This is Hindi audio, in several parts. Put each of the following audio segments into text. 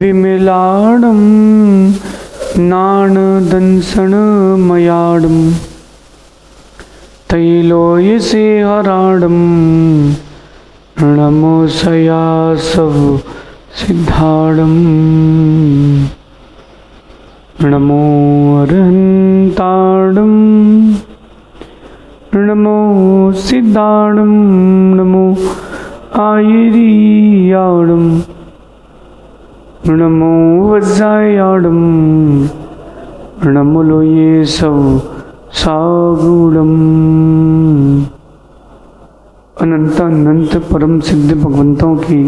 विमलाडं नाणदंसनमयाडं तैलोयसेहराडं नमोऽसयासव सिद्धाडं नमो अरहन्ताडं नमो सिद्धाडं नमो आयरीयाडं नमो वज्रायाडं नमो लोये सव सागुणम। अनंत अनंत परम सिद्ध भगवंतों की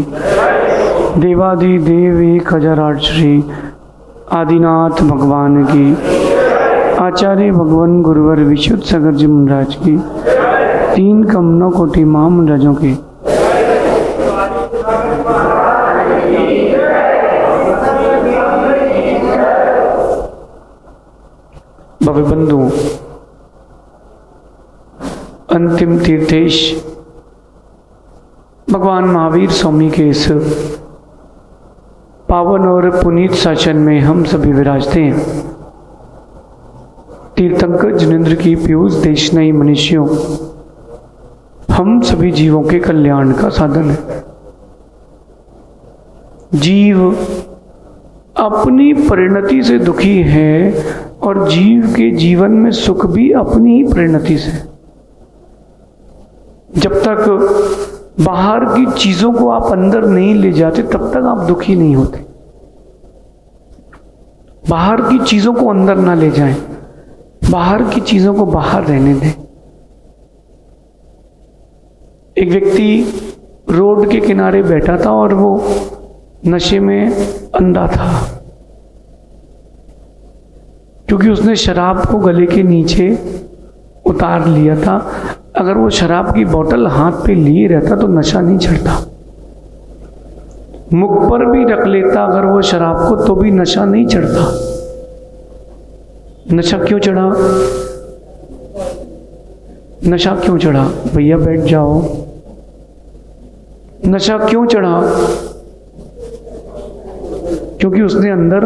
देवादिदेव एक हजार आठ श्री आदिनाथ भगवान की आचार्य भगवान गुरुवर विशुद्ध सागर जी महाराज की तीन कमनों कोटि महामंडराजों की भव्य बंधु अंतिम तीर्थेश भगवान महावीर स्वामी के इस पावन और पुनीत शासन में हम सभी विराजते हैं। तीर्थंकर जिनेन्द्र की पीयूष देशनयी मनुष्यों हम सभी जीवों के कल्याण का साधन है। जीव अपनी परिणति से दुखी है और जीव के जीवन में सुख भी अपनी ही परिणति से। जब तक बाहर की चीजों को आप अंदर नहीं ले जाते तब तक आप दुखी नहीं होते। बाहर की चीजों को अंदर ना ले जाएं, बाहर की चीजों को बाहर रहने दें। एक व्यक्ति रोड के किनारे बैठा था और वो नशे में अंधा था, क्योंकि उसने शराब को गले के नीचे उतार लिया था। अगर वो शराब की बोतल हाथ पे लिए रहता तो नशा नहीं चढ़ता। मुख पर भी रख लेता अगर वो शराब को तो भी नशा नहीं चढ़ता। नशा क्यों चढ़ा? नशा क्यों चढ़ा? भैया बैठ जाओ। नशा क्यों चढ़ा? क्योंकि उसने अंदर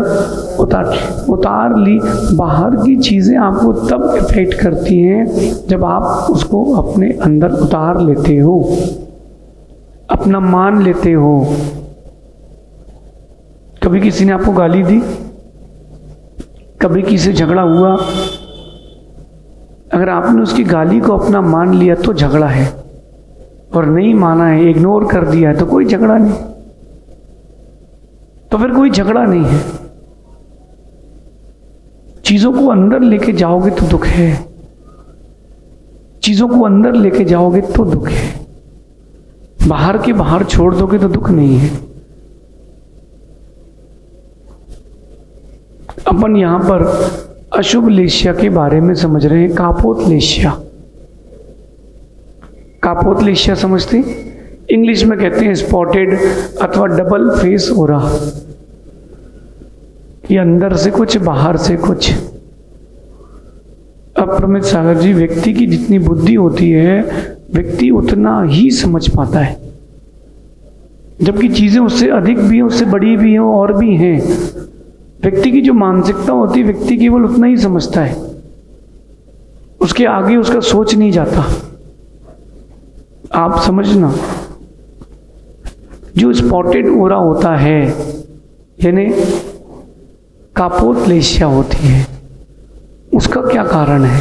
उतार ली। बाहर की चीज़ें आपको तब इफेक्ट करती हैं जब आप उसको अपने अंदर उतार लेते हो, अपना मान लेते हो। कभी किसी ने आपको गाली दी, कभी किसी से झगड़ा हुआ, अगर आपने उसकी गाली को अपना मान लिया तो झगड़ा है, और नहीं माना है, इग्नोर कर दिया है तो कोई झगड़ा नहीं। तो फिर कोई झगड़ा नहीं है। चीजों को अंदर लेके जाओगे तो दुख है, चीजों को अंदर लेके जाओगे तो दुख है। बाहर के बाहर छोड़ दोगे तो दुख नहीं है। अपन यहां पर अशुभ लेशिया के बारे में समझ रहे हैं। कापोत लेशिया, कापोत लेशिया समझते? इंग्लिश में कहते हैं स्पॉटेड अथवा डबल फेस हो रहा। ये अंदर से कुछ बाहर से कुछ। अप्रमित सागर जी, व्यक्ति की जितनी बुद्धि होती है व्यक्ति उतना ही समझ पाता है, जबकि चीजें उससे अधिक भी हैं, उससे बड़ी भी हैं और भी हैं। व्यक्ति की जो मानसिकता होती है व्यक्ति केवल उतना ही समझता है, उसके आगे उसका सोच नहीं जाता। आप समझना, जो स्पॉटेड ओरा होता है यानी कापोत लेशिया होती है, उसका क्या कारण है?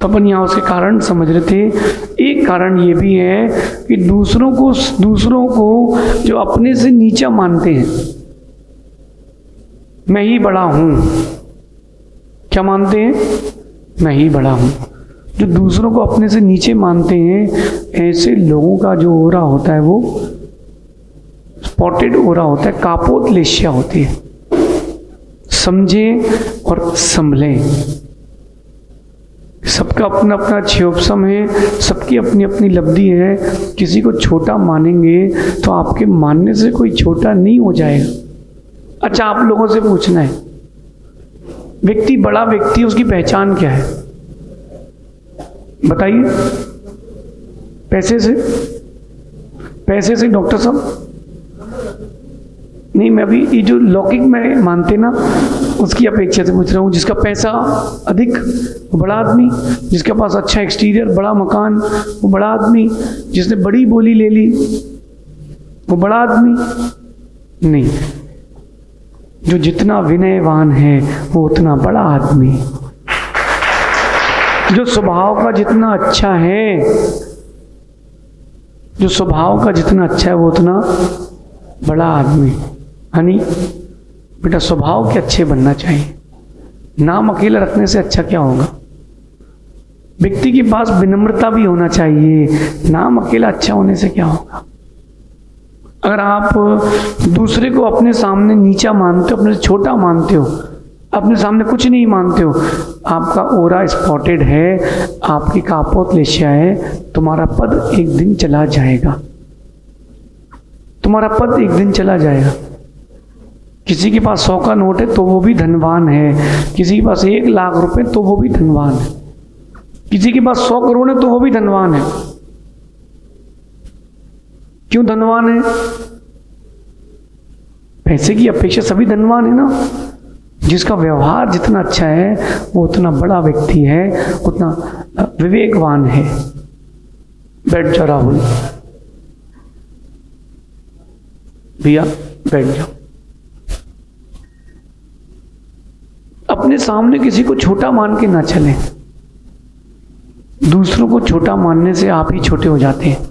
तो अपन यहाँ उसके कारण समझ रहे थे। एक कारण ये भी है कि दूसरों को जो अपने से नीचा मानते हैं, मैं ही बड़ा हूं। क्या मानते हैं? मैं ही बड़ा हूं। जो दूसरों को अपने से नीचे मानते हैं, ऐसे लोगों का जो ओरा होता है वो स्पॉटेड ओरा होता है, कापोत लेशिया होती है। समझें और संभलें। सबका अपना अपना क्षोभसम है, सबकी अपनी अपनी लब्धि है। किसी को छोटा मानेंगे तो आपके मानने से कोई छोटा नहीं हो जाएगा। अच्छा, आप लोगों से पूछना है, व्यक्ति बड़ा व्यक्ति उसकी पहचान क्या है? बताइए। पैसे से डॉक्टर साहब नहीं, मैं अभी ये जो लौकिक में मानते ना उसकी अपेक्षा से पूछ रहा हूँ। जिसका पैसा अधिक वो बड़ा आदमी, जिसके पास अच्छा एक्सटीरियर, बड़ा मकान, वो बड़ा आदमी, जिसने बड़ी बोली ले ली वो बड़ा आदमी नहीं। जो जितना विनयवान है वो उतना बड़ा आदमी, जो स्वभाव का जितना अच्छा है, जो स्वभाव का जितना अच्छा है वो उतना बड़ा आदमी। हनी बेटा, स्वभाव के अच्छे बनना चाहिए। नाम अकेला रखने से अच्छा क्या होगा? व्यक्ति के पास विनम्रता भी होना चाहिए। नाम अकेला अच्छा होने से क्या होगा? अगर आप दूसरे को अपने सामने नीचा मानते हो, अपने से छोटा मानते हो, अपने सामने कुछ नहीं मानते हो, आपका ओरा स्पॉटेड है, आपकी कापोतलेशिया है, तुम्हारा पद एक दिन चला जाएगा। तुम्हारा पद एक दिन चला जाएगा। किसी के पास 100 का नोट है तो वो भी धनवान है, किसी के पास 1 लाख रुपए तो वो भी धनवान है, किसी के पास 100 करोड़ है तो वो भी धनवान है। क्यों धनवान है? पैसे की अपेक्षा सभी धनवान है ना। जिसका व्यवहार जितना अच्छा है वो उतना बड़ा व्यक्ति है, उतना विवेकवान है। बैठ जाओ राहुल भैया, बैठ जाओ। अपने सामने किसी को छोटा मान के ना चलें। दूसरों को छोटा मानने से आप ही छोटे हो जाते हैं।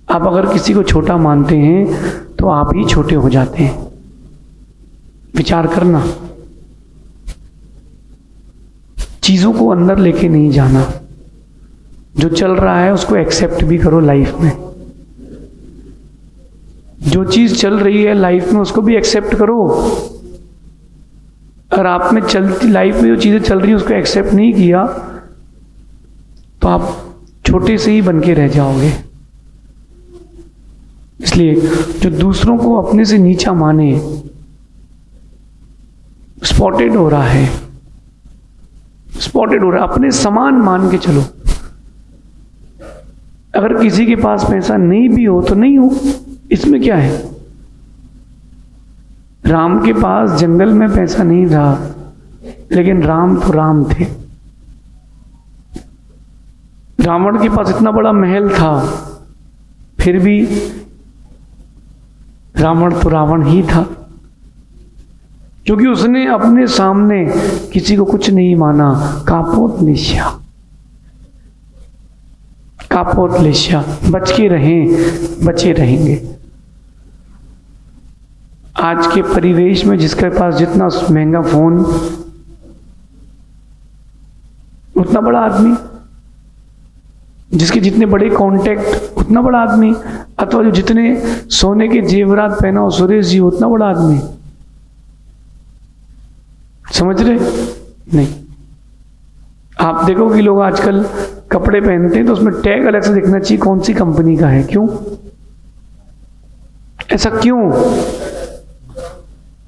आप अगर किसी को छोटा मानते हैं तो आप ही छोटे हो जाते हैं। विचार करना, चीजों को अंदर लेके नहीं जाना। जो चल रहा है उसको एक्सेप्ट भी करो लाइफ में। जो चीज चल रही है लाइफ में उसको भी एक्सेप्ट करो। अगर आप में चलती लाइफ में जो चीजें चल रही है उसको एक्सेप्ट नहीं किया तो आप छोटे से ही बन के रह जाओगे। इसलिए जो दूसरों को अपने से नीचा माने, स्पॉटेड हो रहा है, स्पॉटेड हो रहा है। अपने समान मान के चलो। अगर किसी के पास पैसा नहीं भी हो तो नहीं हो, इसमें क्या है? राम के पास जंगल में पैसा नहीं था, लेकिन राम तो राम थे। रावण के पास इतना बड़ा महल था, फिर भी रावण तो रावण ही था, क्योंकि उसने अपने सामने किसी को कुछ नहीं माना। कापोतलेशिया, कापोतलेशिया। बच के रहें, बचे रहेंगे। आज के परिवेश में जिसके पास जितना महंगा फोन उतना बड़ा आदमी, जिसके जितने बड़े कांटेक्ट उतना बड़ा आदमी, अथवा जो जितने सोने के जेवरात पहना हो सुरेश जी उतना बड़ा आदमी। समझ रहे? नहीं। आप देखो कि लोग आजकल कपड़े पहनते हैं तो उसमें टैग अलग से दिखना चाहिए कौन सी कंपनी का है। क्यों? ऐसा क्यों?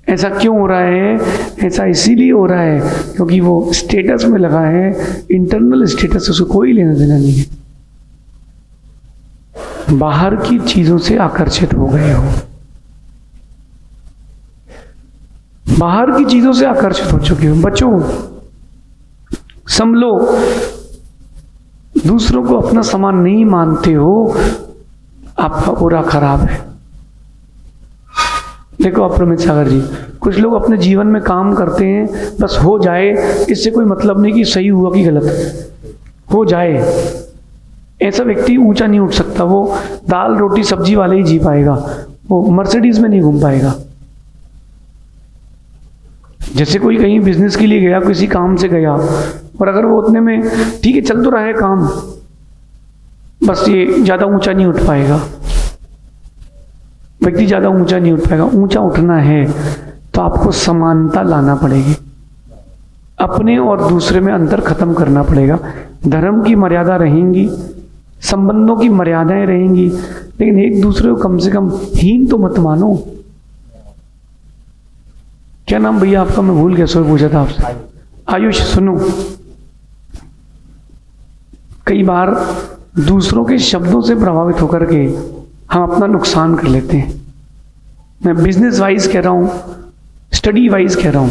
ऐसा क्यों हो रहा है? ऐसा इसीलिए हो रहा है क्योंकि वो स्टेटस में लगा है, इंटरनल स्टेटस, उसको कोई लेना देना नहीं है। बाहर की चीजों से आकर्षित हो गए हो, बाहर की चीजों से आकर्षित हो चुके हो। बचो, संभलो। दूसरों को अपना समान नहीं मानते हो, आपका ओरा खराब है। देखो अप्रमित सागर जी, कुछ लोग अपने जीवन में काम करते हैं बस हो जाए, इससे कोई मतलब नहीं कि सही हुआ कि गलत, हो जाए। ऐसा व्यक्ति ऊंचा नहीं उठ सकता। वो दाल रोटी सब्जी वाले ही जी पाएगा, वो मर्सिडीज में नहीं घूम पाएगा। जैसे कोई कहीं बिजनेस के लिए गया, किसी काम से गया, और अगर वो उतने में ठीक है चल तो रहा है काम, बस ये ज़्यादा ऊंचा नहीं उठ पाएगा। व्यक्ति ज़्यादा ऊंचा नहीं उठ पाएगा। ऊंचा उठना है तो आपको समानता लाना पड़ेगी, अपने और दूसरे में अंतर खत्म करना पड़ेगा। धर्म की मर्यादा रहेंगी, संबंधों की मर्यादाएं रहेंगी, लेकिन एक दूसरे को कम से कम हीन तो मत मानो। क्या नाम भैया आपका? मैं भूल गया, सर पूछा था आपसे। आयुष। सुनो, कई बार दूसरों के शब्दों से प्रभावित होकर के हम अपना नुकसान कर लेते हैं। मैं बिजनेस वाइज कह रहा हूं, स्टडी वाइज कह रहा हूं।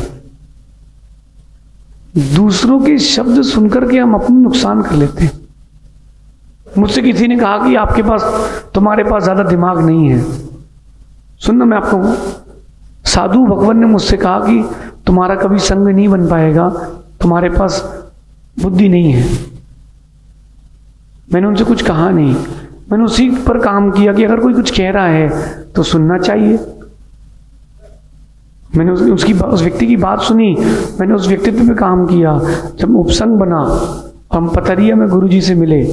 दूसरों के शब्द सुनकर के हम अपने नुकसान कर लेते हैं। मुझसे किसी ने कहा कि आपके पास, तुम्हारे पास ज्यादा दिमाग नहीं है। सुनना, मैं आपको, साधु भगवान ने मुझसे कहा कि तुम्हारा कभी संग नहीं बन पाएगा, तुम्हारे पास बुद्धि नहीं है। मैंने उनसे कुछ कहा नहीं, मैंने उसी पर काम किया कि अगर कोई कुछ कह रहा है तो सुनना चाहिए। मैंने उस व्यक्ति की बात सुनी, मैंने उस व्यक्तित्व पे काम किया। जब उपसंग बना, हम पथरिया में गुरुजी से मिले,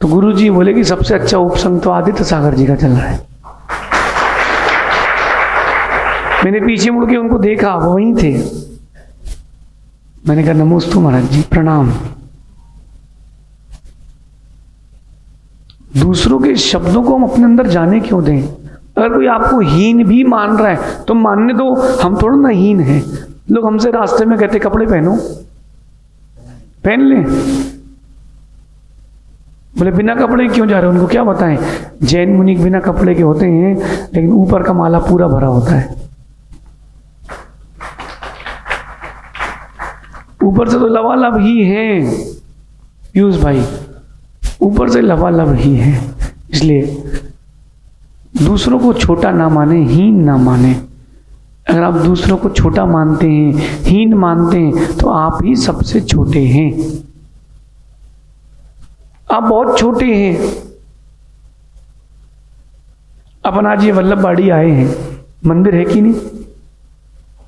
तो गुरुजी बोले कि सबसे अच्छा उपसंग तो आदित्य सागर जी का चल रहा है। मैंने पीछे मुड़ के उनको देखा, वो वहीं थे। मैंने कहा नमोस्तु महाराज जी, प्रणाम। दूसरों के शब्दों को हम अपने अंदर जाने क्यों दें? अगर कोई आपको हीन भी मान रहा है तो मानने दो, हम थोड़ा ना हीन है। लोग हमसे रास्ते में कहते कपड़े पहनो, पहन ले। बोले बिना कपड़े क्यों जा रहे हो? उनको क्या बताएं? जैन मुनि बिना कपड़े के होते हैं, लेकिन ऊपर का माला पूरा भरा होता है। ऊपर से तो लबालब ही है पीयूष भाई, ऊपर से लबालब ही है। इसलिए दूसरों को छोटा ना माने, हीन ना माने। अगर आप दूसरों को छोटा मानते हैं, हीन मानते हैं, तो आप ही सबसे छोटे हैं। आप बहुत छोटे हैं। अपन आज ये वल्लभबाड़ी आए हैं, मंदिर है कि नहीं,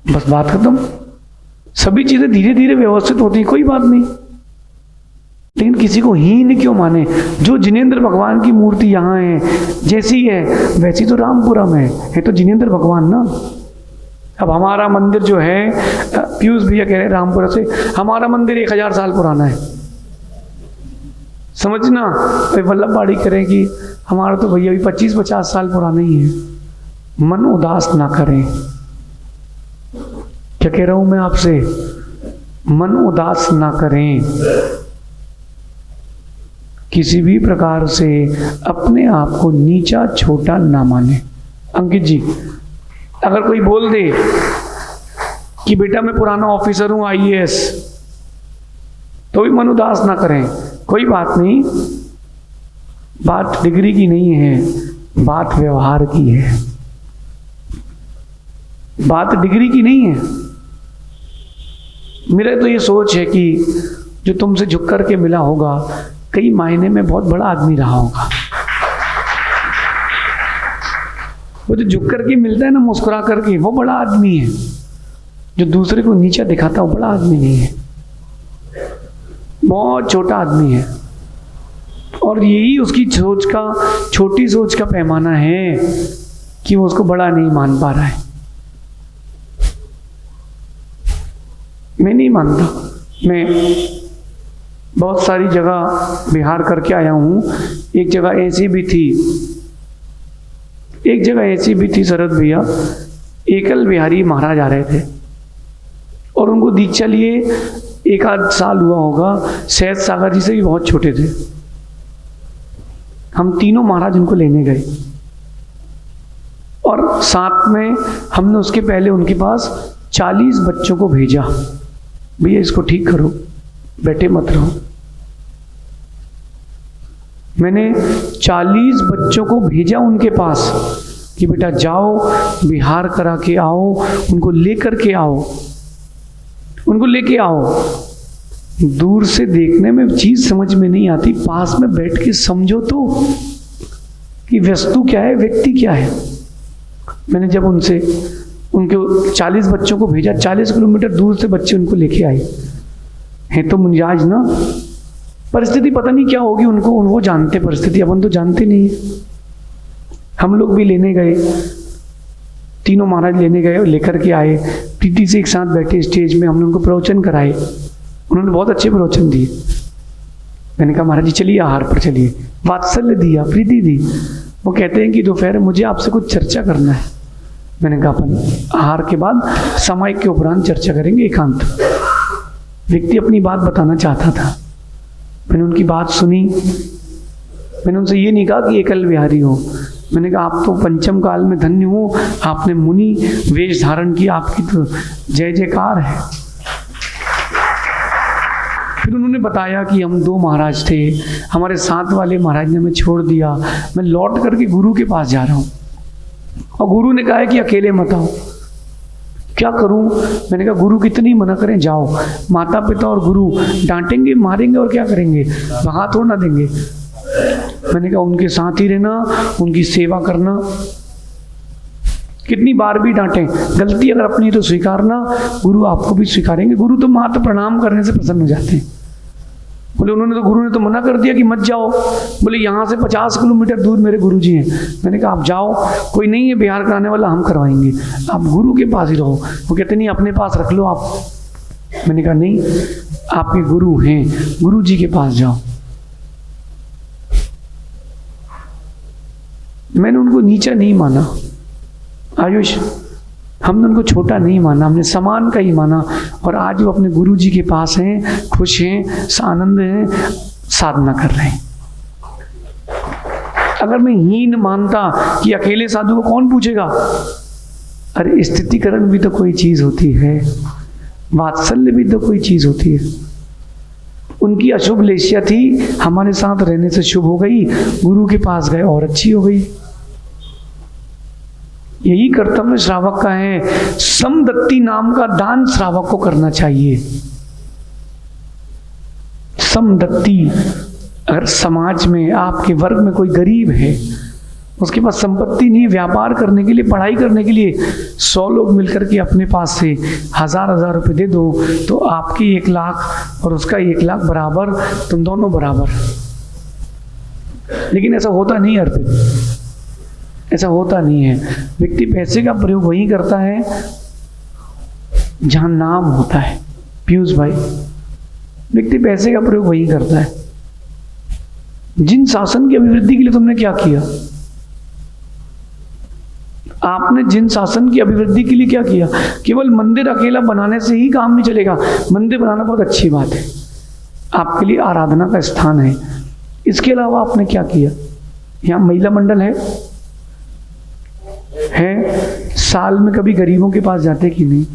बस बात खत्म। सभी चीजें धीरे धीरे व्यवस्थित होती हैं, कोई बात नहीं। लेकिन किसी को हीन क्यों माने? जो जिनेंद्र भगवान की मूर्ति यहाँ है, जैसी है वैसी तो रामपुरम है तो जिनेंद्र भगवान ना। अब हमारा मंदिर जो है, पीयूष भैया कह रहे हैं रामपुरा से, हमारा मंदिर 1000 साल पुराना है। समझना, वल्लभबाड़ी करें कि हमारा तो भैया भी 25-50 साल पुराना ही है। मन उदास ना करें। क्या कह रहा हूं मैं आपसे? मन उदास ना करें। किसी भी प्रकार से अपने आप को नीचा छोटा ना माने। अंकित जी, अगर कोई बोल दे कि बेटा मैं पुराना ऑफिसर हूं IAS, तो भी मन उदास ना करें। कोई बात नहीं, बात डिग्री की नहीं है, बात व्यवहार की है। बात डिग्री की नहीं है। मेरा तो ये सोच है कि जो तुमसे झुक करके मिला होगा, कई मायने में बहुत बड़ा आदमी रहा होगा। वो जो झुक करके मिलता है ना, मुस्कुरा करके, वो बड़ा आदमी है। जो दूसरे को नीचा दिखाता है वो बड़ा आदमी नहीं है, बहुत छोटा आदमी है। और यही उसकी सोच का, छोटी सोच का पैमाना है कि वो उसको बड़ा नहीं मान पा रहा है। मैं नहीं मानता। मैं बहुत सारी जगह बिहार करके आया हूँ। एक जगह ऐसी भी थी शरद भैया, एकल बिहारी महाराज आ रहे थे और उनको दीक्षा लिए 1 आध साल हुआ होगा। सहज सागर जी से भी बहुत छोटे थे। हम तीनों महाराज उनको लेने गए और साथ में हमने उसके पहले उनके पास 40 बच्चों को भेजा, भैया इसको ठीक करो, बैठे मत रहो। मैंने 40 बच्चों को भेजा उनके पास कि बेटा जाओ, बिहार करा के आओ, उनको लेकर के आओ, उनको लेके आओ। दूर से देखने में चीज समझ में नहीं आती, पास में बैठ के समझो तो कि वस्तु क्या है, व्यक्ति क्या है। मैंने जब उनके 40 बच्चों को भेजा, 40 किलोमीटर दूर से बच्चे उनको लेके आए हैं। तो मुंजाज ना, परिस्थिति पता नहीं क्या होगी उनको, वो जानते परिस्थिति, अपन तो जानते नहीं। हम लोग भी लेने गए, तीनों महाराज लेने गए और लेकर के आए। प्रीति से एक साथ बैठे स्टेज में, हमने उनको प्रवचन कराए। उन्होंने बहुत अच्छे प्रवचन दिए। मैंने कहा महाराज जी चलिए आहार पर चलिए। वात्सल्य दिया, प्रीति दी। वो कहते हैं कि दोपहर मुझे आपसे कुछ चर्चा करना है। मैंने कहा अपन आहार के बाद सामायिक के उपरांत चर्चा करेंगे, एकांत। व्यक्ति अपनी बात बताना चाहता था। मैंने उनकी बात सुनी। मैंने उनसे ये नहीं कहा कि एकल बिहारी हो, मैंने कहा आप तो पंचम काल में धन्य हो, आपने मुनि वेश धारण किया, आपकी तो जय जयकार है। फिर उन्होंने बताया कि हम 2 महाराज थे, हमारे साथ वाले महाराज ने हमें छोड़ दिया, मैं लौट करके गुरु के पास जा रहा हूँ, और गुरु ने कहा है कि अकेले मत आओ। क्या करूं? मैंने कहा गुरु कितनी मना करें, जाओ। माता पिता और गुरु डांटेंगे, मारेंगे और क्या करेंगे, भगा थोड़ा ना देंगे। मैंने कहा उनके साथ ही रहना, उनकी सेवा करना, कितनी बार भी डांटें, गलती अगर अपनी तो स्वीकारना, गुरु आपको भी स्वीकारेंगे। गुरु तो मात्र प्रणाम करने से प्रसन्न हो जाते हैं। बोले गुरु ने तो मना कर दिया कि मत जाओ। बोले यहाँ से 50 किलोमीटर दूर मेरे गुरु जी हैं। मैंने कहा आप जाओ, कोई नहीं है बिहार कराने वाला, हम करवाएंगे, आप गुरु के पास ही रहो। वो कहते नहीं अपने पास रख लो आप। मैंने कहा नहीं, आपके गुरु हैं, गुरु जी के पास जाओ। मैंने उनको नीचा नहीं माना आयुष, हमने उनको छोटा नहीं माना, हमने समान का ही माना। और आज वो अपने गुरु जी के पास हैं, खुश हैं, आनंद हैं, साधना कर रहे हैं। अगर मैं हीन मानता कि अकेले साधु को कौन पूछेगा, अरे स्थितिकरण भी तो कोई चीज होती है, वात्सल्य भी तो कोई चीज होती है। उनकी अशुभ लेस्या थी, हमारे साथ रहने से शुभ हो गई, गुरु के पास गए और अच्छी हो गई। यही कर्तव्य श्रावक का है। समदत्ति नाम का दान श्रावक को करना चाहिए। समदत्ति, अगर समाज में आपके वर्ग में कोई गरीब है, उसके पास संपत्ति नहीं, व्यापार करने के लिए, पढ़ाई करने के लिए 100 लोग मिलकर के अपने पास से 1000-1000 रुपये दे दो, तो आपकी 1 लाख और उसका 1 लाख बराबर, तुम दोनों बराबर। लेकिन ऐसा होता नहीं अर्पित, ऐसा होता नहीं है। व्यक्ति पैसे का प्रयोग वही करता है जहां नाम होता है। पीयूष भाई, व्यक्ति पैसे का प्रयोग वही करता है। जिन शासन की अभिवृद्धि के लिए तुमने क्या किया, आपने जिन शासन की अभिवृद्धि के लिए क्या किया, केवल मंदिर अकेला बनाने से ही काम नहीं चलेगा। मंदिर बनाना बहुत अच्छी बात है, आपके लिए आराधना का स्थान है। इसके अलावा आपने क्या किया? यहाँ महिला मंडल है, साल में कभी गरीबों के पास जाते कि नहीं?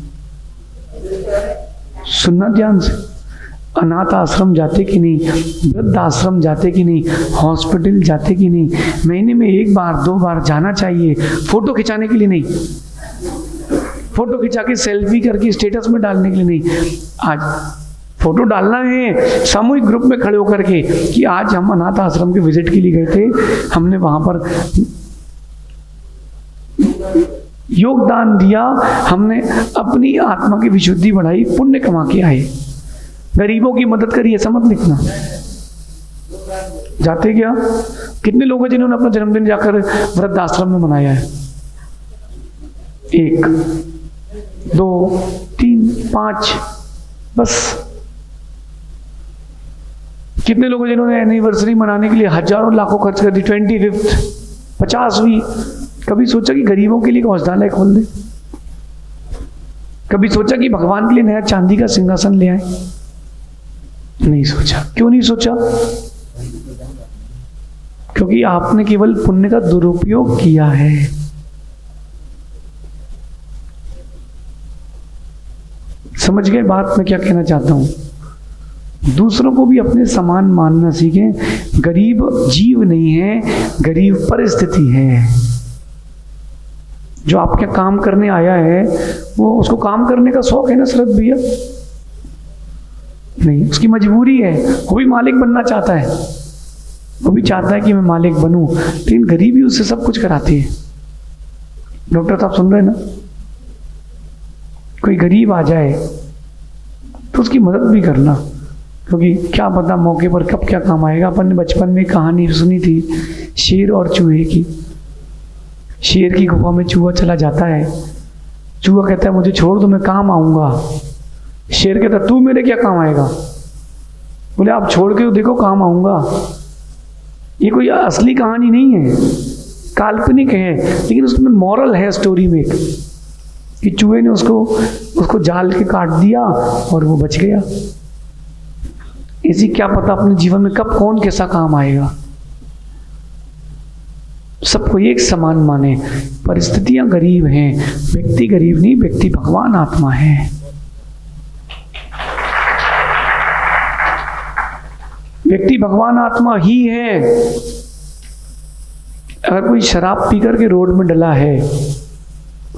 सुनना ध्यान से। अनाथ आश्रम जाते कि नहीं? वृद्ध आश्रम जाते कि नहीं? हॉस्पिटल जाते कि नहीं? महीने में 1 बार 2 बार जाना चाहिए। फोटो खिंचाने के लिए नहीं, फोटो खिंचा के सेल्फी करके स्टेटस में डालने के लिए नहीं। आज फोटो डालना है सामूहिक ग्रुप में खड़े होकर के कि आज हम अनाथ आश्रम के विजिट के लिए गए थे, हमने वहां पर योगदान दिया, हमने अपनी आत्मा की विशुद्धि बढ़ाई, पुण्य कमा के आए, गरीबों की मदद करी। ऐसा मत लिखना। जाते क्या? कितने लोग हैं जिन्होंने अपना जन्मदिन जाकर वृद्धाश्रम में मनाया है? 1 2 3 5 बस। कितने लोग हैं जिन्होंने एनिवर्सरी मनाने के लिए हजारों लाखों खर्च कर दी, 25th 50वीं। कभी सोचा कि गरीबों के लिए औषधालय खोल दे? कभी सोचा कि भगवान के लिए नया चांदी का सिंहासन ले आए? नहीं सोचा। क्यों नहीं सोचा? क्योंकि आपने केवल पुण्य का दुरुपयोग किया है। समझ गए बात मैं क्या कहना चाहता हूं? दूसरों को भी अपने समान मानना सीखें। गरीब जीव नहीं है, गरीब परिस्थिति है। जो आपके काम करने आया है वो, उसको काम करने का शौक है ना शरद भैया? नहीं, उसकी मजबूरी है। वो भी मालिक बनना चाहता है, वो भी चाहता है कि मैं मालिक बनूं, लेकिन गरीबी उससे सब कुछ कराती है। डॉक्टर साहब सुन रहे हैं ना? कोई गरीब आ जाए तो उसकी मदद भी करना, क्योंकि क्या पता मौके पर कब क्या काम आएगा। अपन ने बचपन में कहानी सुनी थी शेर और चूहे की। शेर की गुफा में चूहा चला जाता है, चूहा कहता है मुझे छोड़ दो, मैं काम आऊंगा। शेर कहता तू मेरे क्या काम आएगा? बोले आप छोड़ के देखो, काम आऊंगा। ये कोई असली कहानी नहीं है, काल्पनिक है, लेकिन उसमें मॉरल है स्टोरी में कि चूहे ने उसको जाल के काट दिया और वो बच गया। इसी क्या पता अपने जीवन में कब कौन कैसा काम आएगा। सबको एक समान माने। परिस्थितियां गरीब हैं, व्यक्ति गरीब नहीं, व्यक्ति भगवान आत्मा है। व्यक्ति भगवान आत्मा ही है। अगर कोई शराब पी करके रोड में डला है,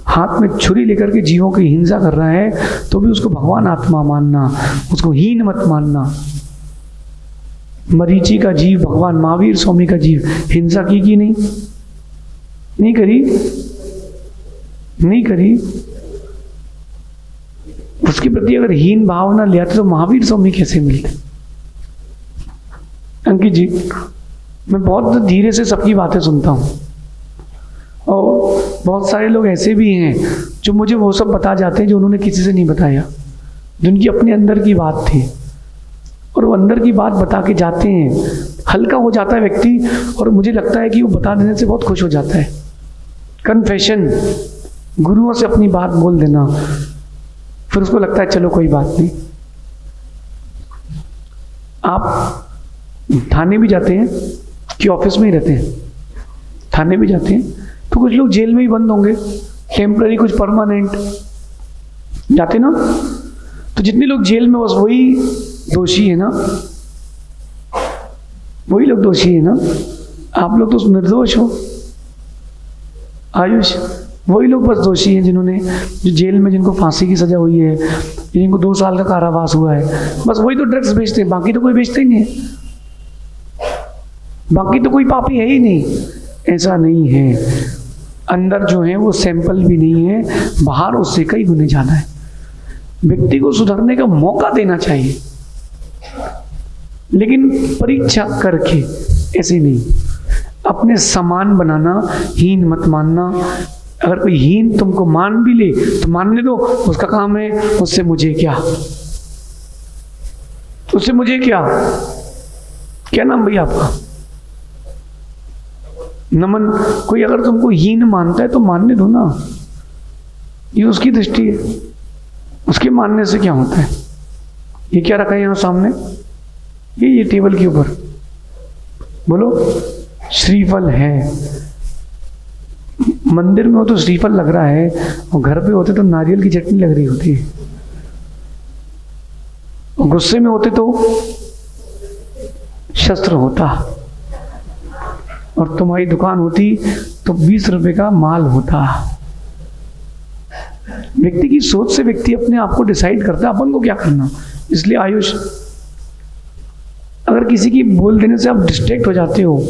हाथ में छुरी लेकर के जीवों की हिंसा कर रहा है, तो भी उसको भगवान आत्मा मानना, उसको हीन मत मानना। मरीचि का जीव भगवान महावीर स्वामी का जीव हिंसा की कि नहीं करी, नहीं करी। उसके प्रति अगर हीन भावना ले आते तो महावीर स्वामी कैसे मिलते। अंकित जी, मैं बहुत धीरे से सबकी बातें सुनता हूँ, और बहुत सारे लोग ऐसे भी हैं जो मुझे वो सब बता जाते हैं जो उन्होंने किसी से नहीं बताया, जिनकी अपने अंदर की बात थी, और वो अंदर की बात बता के जाते हैं। हल्का हो जाता है व्यक्ति, और मुझे लगता है कि वो बता देने से बहुत खुश हो जाता है। कन्फेशन, गुरुओं से अपनी बात बोल देना, फिर उसको लगता है चलो कोई बात नहीं। आप थाने भी जाते हैं कि ऑफिस में ही रहते हैं? थाने भी जाते हैं तो कुछ लोग जेल में ही बंद होंगे, टेम्पररी, कुछ परमानेंट, जाते ना। तो जितने लोग जेल में, बस वही दोषी है ना, वही लोग दोषी है ना। आप लोग तो निर्दोष हो। आयुष, वही लोग बस दोषी हैं जिन्होंने, जो जेल में, जिनको फांसी की सजा हुई है, जिनको 2 साल का कारावास हुआ है, बस वही तो ड्रग्स बेचते हैं। बाकी तो कोई बेचते ही नहीं है, बाकी तो कोई पापी है ही नहीं। ऐसा नहीं है। अंदर जो है वो सैंपल भी नहीं है, बाहर उससे कई गुने ज़्यादा है। व्यक्ति को सुधरने का मौका देना चाहिए, लेकिन परीक्षा करके, ऐसे नहीं। अपने समान बनाना, हीन मत मानना। अगर कोई हीन तुमको मान भी ले तो मानने दो, उसका काम है, उससे मुझे क्या, उससे मुझे क्या। क्या नाम भैया आपका? नमन। कोई अगर तुमको हीन मानता है तो मानने दो ना, ये उसकी दृष्टि है, उसके मानने से क्या होता है। ये क्या रखा है यहाँ सामने, ये टेबल के ऊपर, बोलो, श्रीफल है। मंदिर में हो तो श्रीफल लग रहा है, और घर पे होते तो नारियल की चटनी लग रही होती है, और गुस्से में होते तो शस्त्र होता, और तुम्हारी दुकान होती तो 20 रुपए का माल होता। व्यक्ति की सोच से व्यक्ति अपने आप को डिसाइड करता है अपन को क्या करना। इसलिए आयुष, अगर किसी की बोल देने से आप डिस्ट्रैक्ट हो जाते हो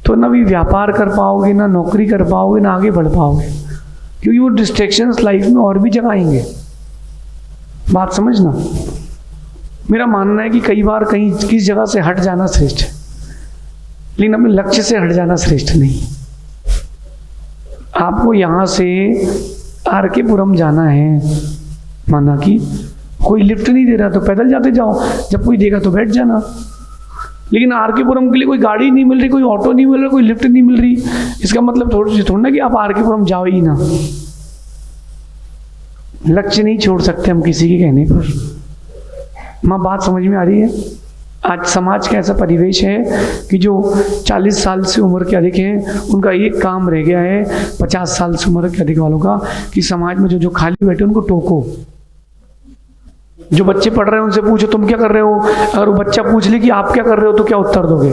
तो ना भी व्यापार कर पाओगे, ना नौकरी कर पाओगे, ना आगे बढ़ पाओगे, क्योंकि वो डिस्ट्रैक्शंस लाइफ में और भी जगह आएंगे। बात समझना। मेरा मानना है कि कई बार कहीं किस जगह से हट जाना श्रेष्ठ है, लेकिन अपने लक्ष्य से हट जाना श्रेष्ठ नहीं। आपको यहाँ से आर.के. पुरम जाना है, माना कि कोई लिफ्ट नहीं दे रहा तो पैदल जाते जाओ, जब कोई देगा तो बैठ जाना। लेकिन आर.के. पुरम के लिए कोई गाड़ी नहीं मिल रही, कोई ऑटो नहीं मिल रहा, कोई लिफ्ट नहीं मिल रही, इसका मतलब थोड़ा ना कि आप आर.के. पुरम जाओ ही ना। लक्ष्य नहीं छोड़ सकते हम किसी के कहने पर। माँ, बात समझ में आ रही है? आज समाज का ऐसा परिवेश है कि जो 40 साल से उम्र के अधिक हैं उनका एक काम रह गया है 50 साल से उम्र के अधिक वालों का, कि समाज में जो खाली बैठे उनको टोको। जो बच्चे पढ़ रहे हैं उनसे पूछो तुम क्या कर रहे हो। अगर वो बच्चा पूछ ले कि आप क्या कर रहे हो तो क्या उत्तर दोगे?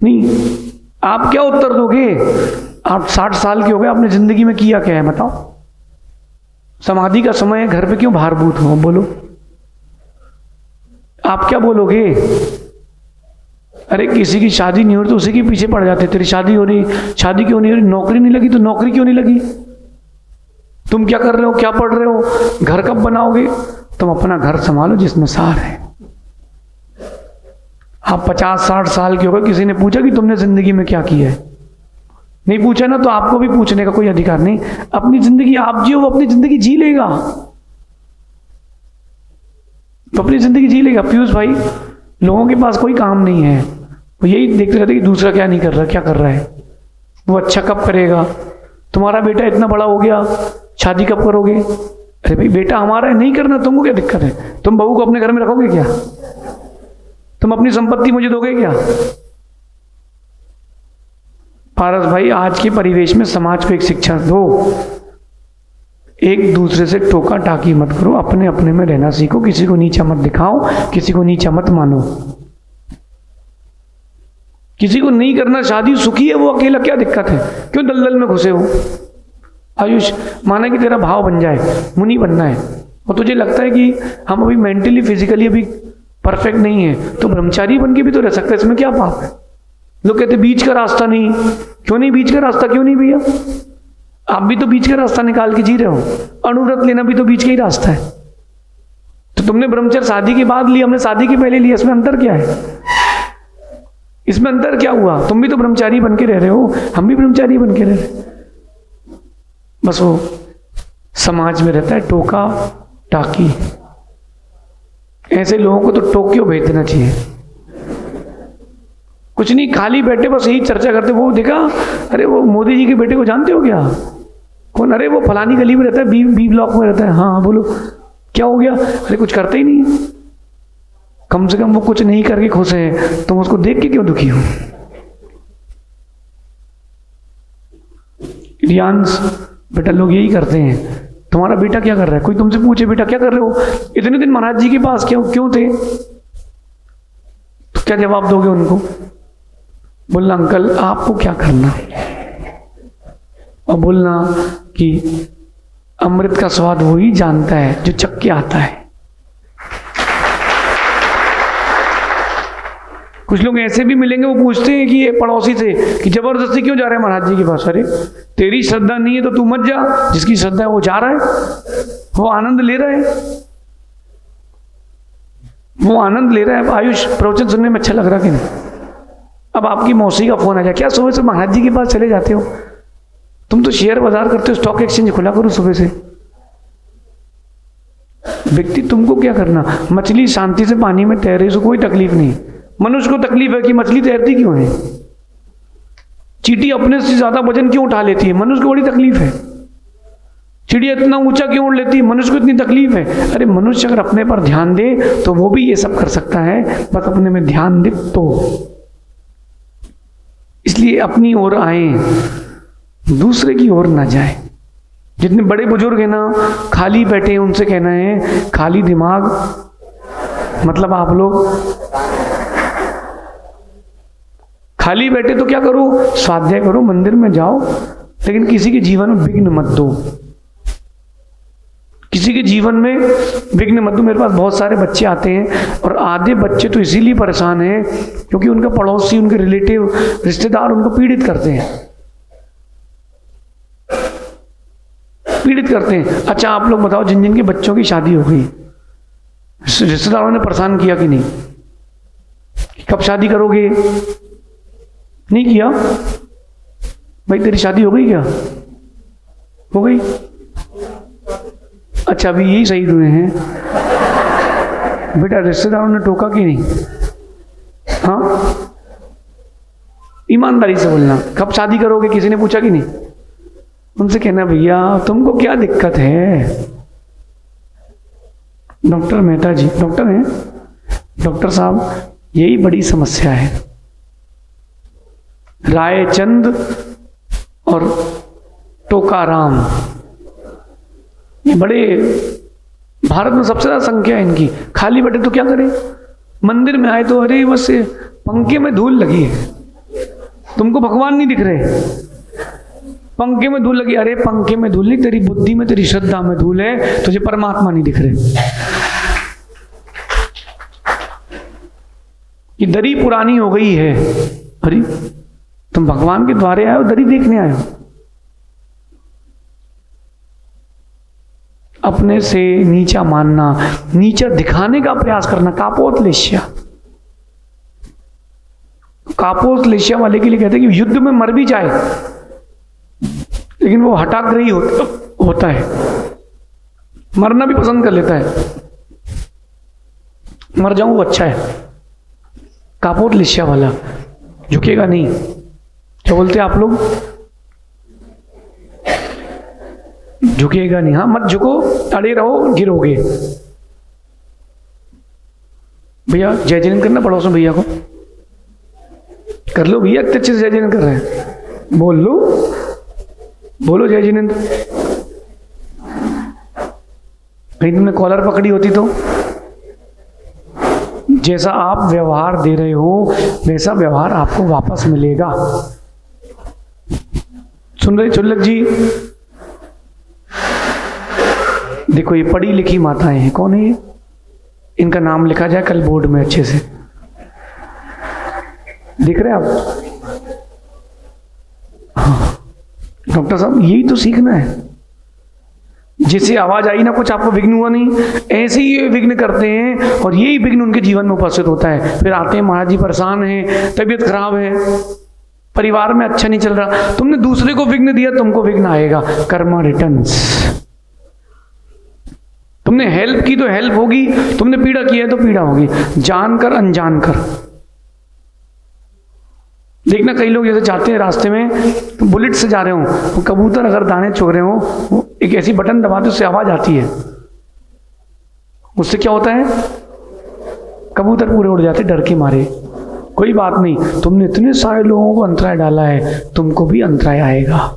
नहीं, आप क्या उत्तर दोगे? आप 60 साल के हो गए, आपने जिंदगी में किया क्या है बताओ? समाधि का समय है, घर पे क्यों भारभूत हो? बोलो, आप क्या बोलोगे? अरे किसी की शादी नहीं हो रही तो उसी के पीछे पड़ जाते, तेरी शादी हो रही, शादी क्यों नहीं हो रही? नौकरी नहीं लगी तो नौकरी क्यों नहीं लगी? तुम क्या कर रहे हो, क्या पढ़ रहे हो, घर कब बनाओगे? तुम अपना घर संभालो जिसमें सार है। आप 50-60 साल के हो गए, किसी ने पूछा कि तुमने जिंदगी में क्या किया है? नहीं पूछा ना, तो आपको भी पूछने का कोई अधिकार नहीं। अपनी जिंदगी आप जियो, वो अपनी जिंदगी जी लेगा, तो अपनी जिंदगी जी लेगा। पीयूष भाई, लोगों के पास कोई काम नहीं है, वो यही देखते रहते कि दूसरा क्या नहीं कर रहा, क्या कर रहा है, वो अच्छा कब करेगा, तुम्हारा बेटा इतना बड़ा हो गया, शादी कब करोगे? अरे भाई बेटा हमारा है, नहीं करना, तुमको क्या दिक्कत है? तुम बहू को अपने घर में रखोगे क्या? तुम अपनी संपत्ति मुझे दोगे क्या? पारस भाई, आज के परिवेश में समाज को एक शिक्षा दो, एक दूसरे से टोका टाकी मत करो, अपने अपने में रहना सीखो, किसी को नीचा मत दिखाओ, किसी को नीचा मत मानो। किसी को नहीं करना शादी, सुखी है वो अकेला, क्या दिक्कत है, क्यों दलदल में घुसे हो। आयुष, माना कि तेरा भाव बन जाए, मुनि बनना है, और तुझे लगता है कि हम अभी मेंटली फिजिकली अभी परफेक्ट नहीं है, तो ब्रह्मचारी बन के भी तो रह सकता है, इसमें क्या पाप है। लोग कहते बीच का रास्ता नहीं, क्यों नहीं बीच का रास्ता, क्यों नहीं भैया, आप भी तो बीच का रास्ता निकाल के जी रहे हो। अनुव्रत लेना भी तो बीच का ही रास्ता है। तो तुमने ब्रह्मचर्य शादी के बाद लिया, हमने शादी के पहले लिया, इसमें अंतर क्या है, इसमें अंतर क्या हुआ। तुम भी तो ब्रह्मचारी बन के रह रहे हो, हम भी ब्रह्मचारी बन के रह रहे हैं। बस वो समाज में रहता है टोका टाकी, ऐसे लोगों को तो टोक्यो भेज देना चाहिए। कुछ नहीं, खाली बैठे बस यही चर्चा करते, वो देखा, अरे वो मोदी जी के बेटे को जानते हो क्या, कौन, अरे वो फलानी गली में रहता है, बी ब्लॉक में रहता है। हाँ बोलो क्या हो गया, अरे कुछ करते ही नहीं, कम से कम वो कुछ नहीं करके खुश है, तुम उसको देख के क्यों दुखी हो। रियांश बेटा, लोग यही करते हैं, तुम्हारा बेटा क्या कर रहा है, कोई तुमसे पूछे बेटा क्या कर रहे हो, इतने दिन महाराज जी के पास क्यों थे, तो क्या जवाब दोगे उनको, बोलना अंकल आपको क्या करना, और बोलना कि अमृत का स्वाद वही जानता है जो चख के आता है। कुछ लोग ऐसे भी मिलेंगे, वो पूछते हैं कि ये पड़ोसी से कि जबरदस्ती क्यों जा रहे हैं महाराज जी के पास। अरे तेरी श्रद्धा नहीं है तो तू मत जा, जिसकी श्रद्धा है वो जा रहा है, वो आनंद ले रहा है, वो आनंद ले रहा है। आयुष, प्रवचन सुनने में अच्छा लग रहा कि नहीं। अब आपकी मौसी का फोन आ जाए, क्या सुबह से महाराज जी के पास चले जाते हो, तुम तो शेयर बाजार करते हो, स्टॉक एक्सचेंज खुला करो सुबह से। व्यक्ति तुमको क्या करना, मछली शांति से पानी में तैरे, उसको कोई तकलीफ नहीं। मनुष्य को तकलीफ है कि मछली तैरती क्यों है, चींटी अपने से ज्यादा वजन क्यों उठा लेती है, मनुष्य को बड़ी तकलीफ है। चिड़िया इतना ऊंचा क्यों उड़ लेती है, मनुष्य को इतनी तकलीफ है। अरे मनुष्य अगर अपने पर ध्यान दे तो वो भी ये सब कर सकता है, बस अपने में ध्यान दे तो। इसलिए अपनी ओर आए, दूसरे की ओर ना जाए। जितने बड़े बुजुर्ग हैं ना, खाली बैठे हैं, उनसे कहना है खाली दिमाग, मतलब आप लोग खाली बैठे तो क्या करो, स्वाध्याय करो, मंदिर में जाओ, लेकिन किसी के जीवन में विघ्न मत दो, किसी के जीवन में विघ्न मत दो। मेरे पास बहुत सारे बच्चे आते हैं, और आधे बच्चे तो इसीलिए परेशान हैं क्योंकि उनका पड़ोसी, उनके रिलेटिव, रिश्तेदार उनको पीड़ित करते हैं, पीड़ित करते हैं। अच्छा आप लोग बताओ, जिन जिन के बच्चों की शादी हो गई, रिश्तेदारों ने परेशान किया कि नहीं, कब शादी करोगे, नहीं किया, भाई तेरी शादी हो गई क्या, हो गई, अच्छा अभी यही सही हुए हैं बेटा, रिश्तेदारों ने टोका कि नहीं, हाँ ईमानदारी से बोलना, कब शादी करोगे किसी ने पूछा कि नहीं। उनसे कहना भैया तुमको क्या दिक्कत है, डॉक्टर मेहता जी डॉक्टर हैं, डॉक्टर साहब यही बड़ी समस्या है, रायचंद और टोकाराम, ये बड़े, भारत में सबसे ज्यादा संख्या है इनकी। खाली बैठे तो क्या करें, मंदिर में आए तो अरे बस पंखे में धूल लगी है, तुमको भगवान नहीं दिख रहे, पंखे में धूल लगी, अरे पंखे में धूल नहीं, तेरी बुद्धि में, तेरी श्रद्धा में धूल है, तुझे परमात्मा नहीं दिख रहे। ये दरी पुरानी हो गई है, अरे तुम भगवान के द्वारे आए हो, दरी देखने आए हो। अपने से नीचा मानना, नीचा दिखाने का प्रयास करना, कापोतलेश्या। कापोतलेश्या वाले के लिए कहते हैं कि युद्ध में मर भी जाए लेकिन वो हठाग्रही होता है, मरना भी पसंद कर लेता है, मर जाऊं वो अच्छा है। कापोतलेश्या वाला झुकेगा नहीं। क्या बोलते हैं आप लोग, झुकेगा नहीं, हाँ मत झुको, अड़े रहो, गिरोगे। भैया जय जयन करना पड़ोस में, भैया को कर लो, भैया इतने अच्छे से जय जयन कर रहे हैं, बोल लो, बोलो जय जिनेंद्र। कहीं तुमने कॉलर पकड़ी होती तो? जैसा आप व्यवहार दे रहे हो वैसा व्यवहार आपको वापस मिलेगा। सुन रहे चुल्लक जी? देखो ये पढ़ी लिखी माताएं हैं। कौन है ये? इनका नाम लिखा जाए कल बोर्ड में अच्छे से। दिख रहे आप? हाँ डॉक्टर साहब यही तो सीखना है। जिससे आवाज आई ना कुछ आपको विघ्न हुआ नहीं, ऐसे ही ये विघ्न करते हैं और यही विघ्न उनके जीवन में उपस्थित होता है। फिर आते हैं महाराज जी परेशान हैं, तबीयत खराब है, परिवार में अच्छा नहीं चल रहा। तुमने दूसरे को विघ्न दिया, तुमको विघ्न आएगा। कर्मा रिटर्न्स। तुमने हेल्प की तो हेल्प होगी, तुमने पीड़ा की है तो पीड़ा होगी, जानकर अनजान कर। देखना कई लोग जैसे जाते हैं रास्ते में तो बुलेट से जा रहे हो, वो कबूतर अगर दाने चुग रहे हो, वो एक ऐसी बटन दबाते उससे आवाज आती है, उससे क्या होता है? कबूतर पूरे उड़ जाते डर के मारे। कोई बात नहीं, तुमने इतने सारे लोगों को अंतराय डाला है, तुमको भी अंतराय आएगा।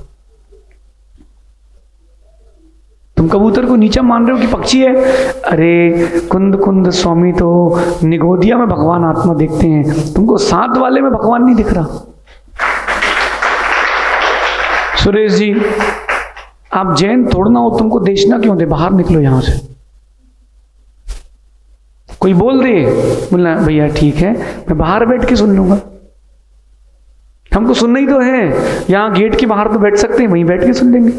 तुम कबूतर को नीचा मान रहे हो कि पक्षी है? अरे कुंद कुंद स्वामी तो निगोदिया में भगवान आत्मा देखते हैं, तुमको साथ वाले में भगवान नहीं दिख रहा। सुरेश जी आप जैन तोड़ना हो, तुमको देशना क्यों दे? बाहर निकलो यहां से। कोई बोल दे, बोलना भैया ठीक है मैं बाहर बैठ के सुन लूंगा। हमको सुनना ही तो है, यहां गेट के बाहर तो बैठ सकते हैं, वहीं बैठ के सुन लेंगे।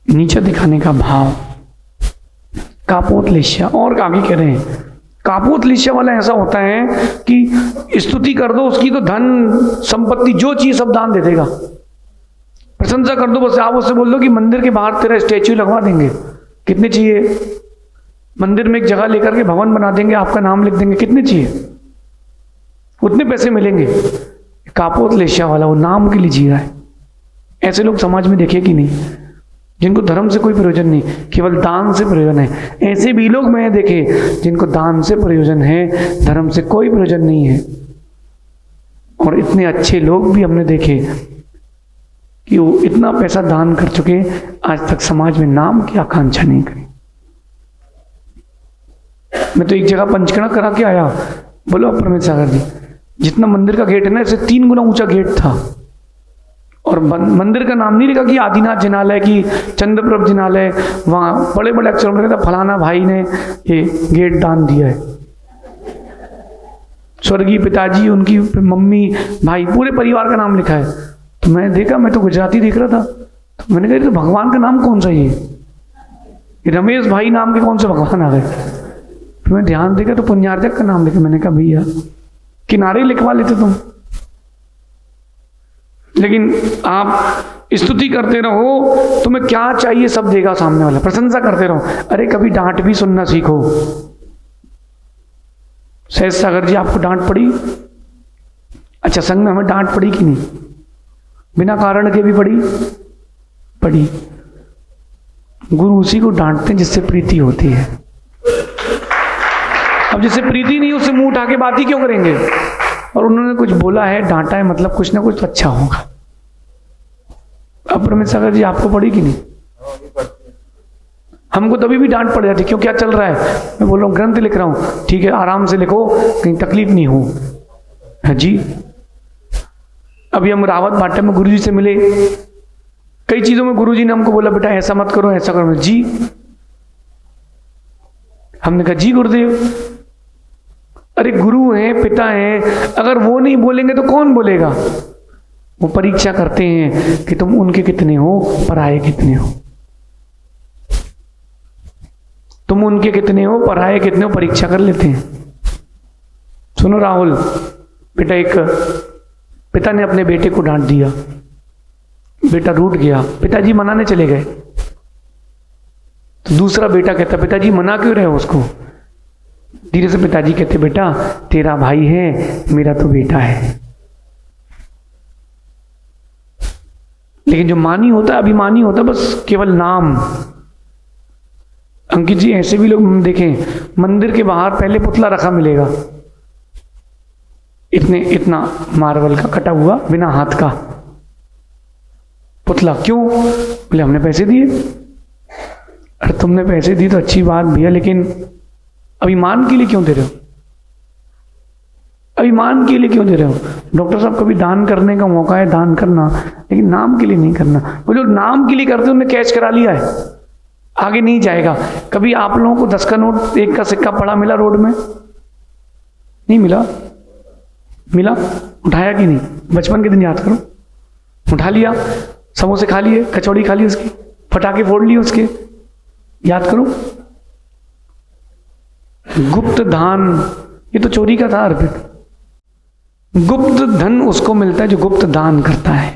नीचे दिखाने का भाव। कापोत लिश्या। और आगे कह रहे हैं कापोत लिश्या वाला ऐसा होता है कि स्तुति कर दो उसकी तो धन संपत्ति जो चीज सब दान दे देगा। प्रशंसा कर दो बस, आप उससे बोल दो कि मंदिर के बाहर तेरा स्टैच्यू लगवा देंगे, कितने चाहिए? मंदिर में एक जगह लेकर के भवन बना देंगे, आपका नाम लिख देंगे, कितने चाहिए? उतने पैसे मिलेंगे। कापोत लिश्या वाला वो नाम के लिए जी रहा है। ऐसे लोग समाज में देखे कि नहीं, जिनको धर्म से कोई प्रयोजन नहीं, केवल दान से प्रयोजन है। ऐसे भी लोग मैंने देखे जिनको दान से प्रयोजन है, धर्म से कोई प्रयोजन नहीं है। और इतने अच्छे लोग भी हमने देखे कि वो इतना पैसा दान कर चुके, आज तक समाज में नाम की आकांक्षा नहीं करी। मैं तो एक जगह पंचकर्मा करा के आया, बोलो प्रमेश सागर जी, जितना मंदिर का गेट है ना, इससे 3 गुना ऊंचा गेट था। और मंदिर का नाम नहीं लिखा कि आदिनाथ जिनालय की चंद्रप्रभ जिनालय, वहां बड़े बड़े अक्षरों में लिखा था फलाना भाई ने ये गेट दान दिया है। स्वर्गीय पिताजी, उनकी मम्मी, भाई, पूरे परिवार का नाम लिखा है। तो मैं देखा, मैं तो गुजराती देख रहा था, तो मैंने कहा तो भगवान का नाम कौन सा ये रमेश भाई नाम के कौन से भगवान आ गए? फिर मैं ध्यान देखा तो पुण्यार्जक का नाम लिखा। मैंने कहा भैया किनारे लिखवा लेते तुम। लेकिन आप स्तुति करते रहो, तुम्हें क्या चाहिए सब देगा सामने वाला। प्रशंसा करते रहो। अरे कभी डांट भी सुनना सीखो। सहज सागर जी आपको डांट पड़ी? अच्छा, संग में हमें डांट पड़ी कि नहीं? बिना कारण के भी पड़ी। गुरु उसी को डांटते हैं जिससे प्रीति होती है। अब जिससे प्रीति नहीं, उससे मुंह उठा के बात ही क्यों करेंगे? और उन्होंने कुछ बोला है, डांटा है, मतलब कुछ ना कुछ तो अच्छा होगा। अब प्रमेश सागर जी आपको पड़ी कि नहीं? हमको तभी भी डांट पड़ जाती, क्यों क्या चल रहा है? मैं बोल रहा हूँ ग्रंथ लिख रहा हूँ। ठीक है, आराम से लिखो, कहीं तकलीफ नहीं हो। है जी। अभी हम रावत भाटे में गुरुजी से मिले, कई चीजों में गुरुजी ने हमको बोला बेटा ऐसा मत करो, ऐसा करो। जी, हमने कहा जी गुरुदेव। अरे गुरु हैं, पिता हैं, अगर वो नहीं बोलेंगे तो कौन बोलेगा? वो परीक्षा करते हैं कि तुम उनके कितने हो, पराये कितने हो। तुम उनके कितने हो, पराये कितने हो, परीक्षा कर लेते हैं। सुनो राहुल बेटा, एक पिता ने अपने बेटे को डांट दिया, बेटा रूठ गया, पिताजी मनाने चले गए। तो दूसरा बेटा कहता पिताजी मना क्यों रहे हो उसको? धीरे से पिताजी कहते बेटा तेरा भाई है, मेरा तो बेटा है। लेकिन जो मानी होता है, अभिमानी होता है, बस केवल नाम। अंकित जी ऐसे भी लोग देखें, मंदिर के बाहर पहले पुतला रखा मिलेगा, इतना मार्बल का कटा हुआ बिना हाथ का पुतला। क्यों? बोले हमने पैसे दिए। अरे तुमने पैसे दिए तो अच्छी बात भैया, लेकिन अभिमान के लिए क्यों दे रहे हो? अभिमान के लिए क्यों दे रहे हो? डॉक्टर साहब, कभी दान करने का मौका है दान करना, लेकिन नाम के लिए नहीं करना। वो जो नाम के लिए करते उन्होंने कैच करा लिया है, आगे नहीं जाएगा। कभी आप लोगों को 10 का नोट 1 का सिक्का पड़ा मिला रोड में? नहीं मिला? मिला? उठाया कि नहीं? बचपन के दिन याद करो, उठा लिया, समोसे खा लिए, कचौड़ी खा ली उसकी, पटाखे फोड़ लिए उसके, याद करो। गुप्त दान, ये तो चोरी का था अर्पित। गुप्त धन उसको मिलता है जो गुप्त दान करता है।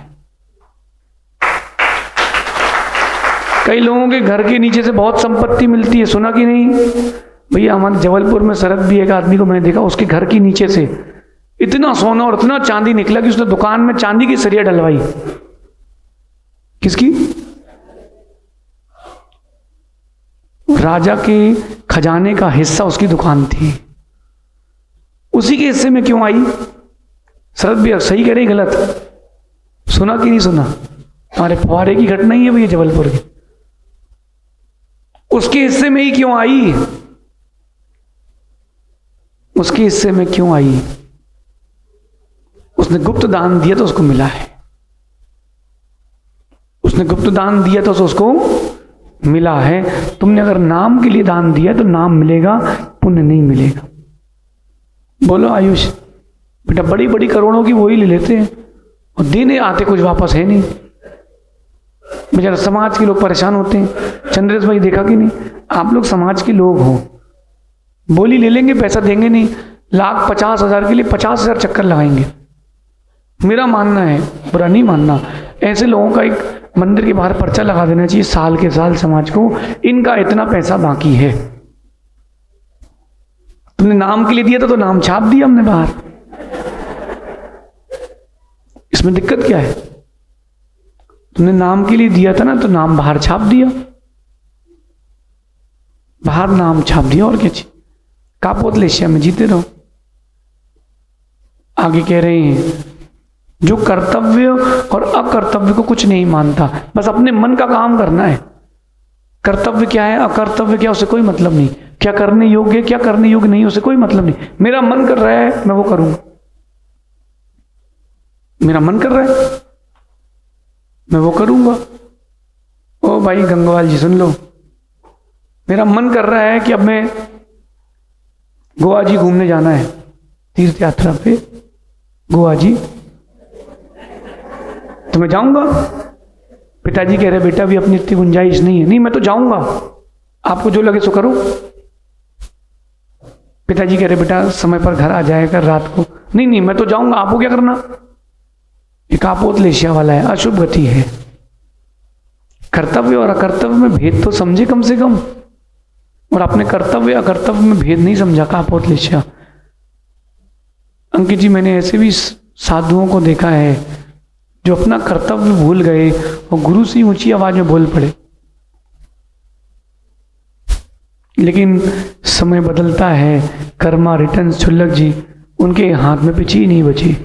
कई लोगों के घर के नीचे से बहुत संपत्ति मिलती है, सुना कि नहीं? भैया हमारे जबलपुर में सरहद भी एक आदमी को मैंने देखा, उसके घर के नीचे से इतना सोना और इतना चांदी निकला कि उसने दुकान में चांदी की सरिया डलवाई। किसकी? राजा के खजाने का हिस्सा उसकी दुकान थी, उसी के हिस्से में क्यों आई? शरद भी सही कह रही गलत? सुना कि नहीं सुना? हमारे फुहारे की घटना ही है भैया जबलपुर की, उसके हिस्से में ही क्यों आई? उसके हिस्से में क्यों आई? उसने गुप्त दान दिया तो उसको मिला है। उसने गुप्त दान दिया तो उसको मिला है। तुमने अगर नाम के लिए दान दिया तो नाम मिलेगा, पुण्य नहीं मिलेगा। बोलो आयुष। बेटा बड़ी बड़ी करोड़ों की वही ले लेते हैं और देने आते कुछ वापस है नहीं। बेचारा समाज के लोग परेशान होते हैं। चंद्रेश भाई देखा कि नहीं? आप लोग समाज के लोग हो, बोली ले लेंगे, पैसा देंगे नहीं, 1,50,000 के लिए 50,000 चक्कर लगाएंगे। मेरा मानना है, बुरा नहीं मानना, ऐसे लोगों का एक मंदिर के बाहर पर्चा लगा देना चाहिए साल के साल समाज को, इनका इतना पैसा बाकी है। तुमने नाम के लिए दिया था तो नाम छाप दिया हमने बाहर, इसमें दिक्कत क्या है? तुमने नाम के लिए दिया था ना, तो नाम बाहर छाप दिया, बाहर नाम छाप दिया, और क्या चाहिए? कापोतलेशिया में जीते रहो। आगे कह रहे हैं, जो कर्तव्य और अकर्तव्य को कुछ नहीं मानता, बस अपने मन का काम करना है। कर्तव्य क्या है, अकर्तव्य क्या, उससे कोई मतलब नहीं। क्या करने योग्य, क्या करने योग्य नहीं, उससे कोई मतलब नहीं। मेरा मन कर रहा है मैं वो करूंगा, मेरा मन कर रहा है मैं वो करूंगा। ओ भाई गंगवाल जी सुन लो, मेरा मन कर रहा है कि अब मैं गोवा जी घूमने जाना है, तीर्थ यात्रा पे गोवा जी, तो मैं जाऊंगा। पिताजी कह रहे बेटा भी अपनी इतनी गुंजाइश नहीं है। नहीं, मैं तो जाऊंगा, आपको जो लगे सो करो। पिताजी कह रहे बेटा समय पर घर आ जाएगा रात को। नहीं नहीं, मैं तो जाऊंगा, आपको क्या करना? ये कापोतलेशिया वाला है, अशुभ गति है। कर्तव्य और अकर्तव्य में भेद तो समझे कम से कम, और अपने कर्तव्य अकर्तव्य में भेद नहीं समझा कापोतलेशिया। अंकित जी, मैंने ऐसे भी साधुओं को देखा है जो अपना कर्तव्य भूल गए और गुरु से ऊंची आवाज में बोल पड़े, लेकिन समय बदलता है। कर्मा रिटर्न छुल्लक जी, उनके हाथ में पिछी ही नहीं बची।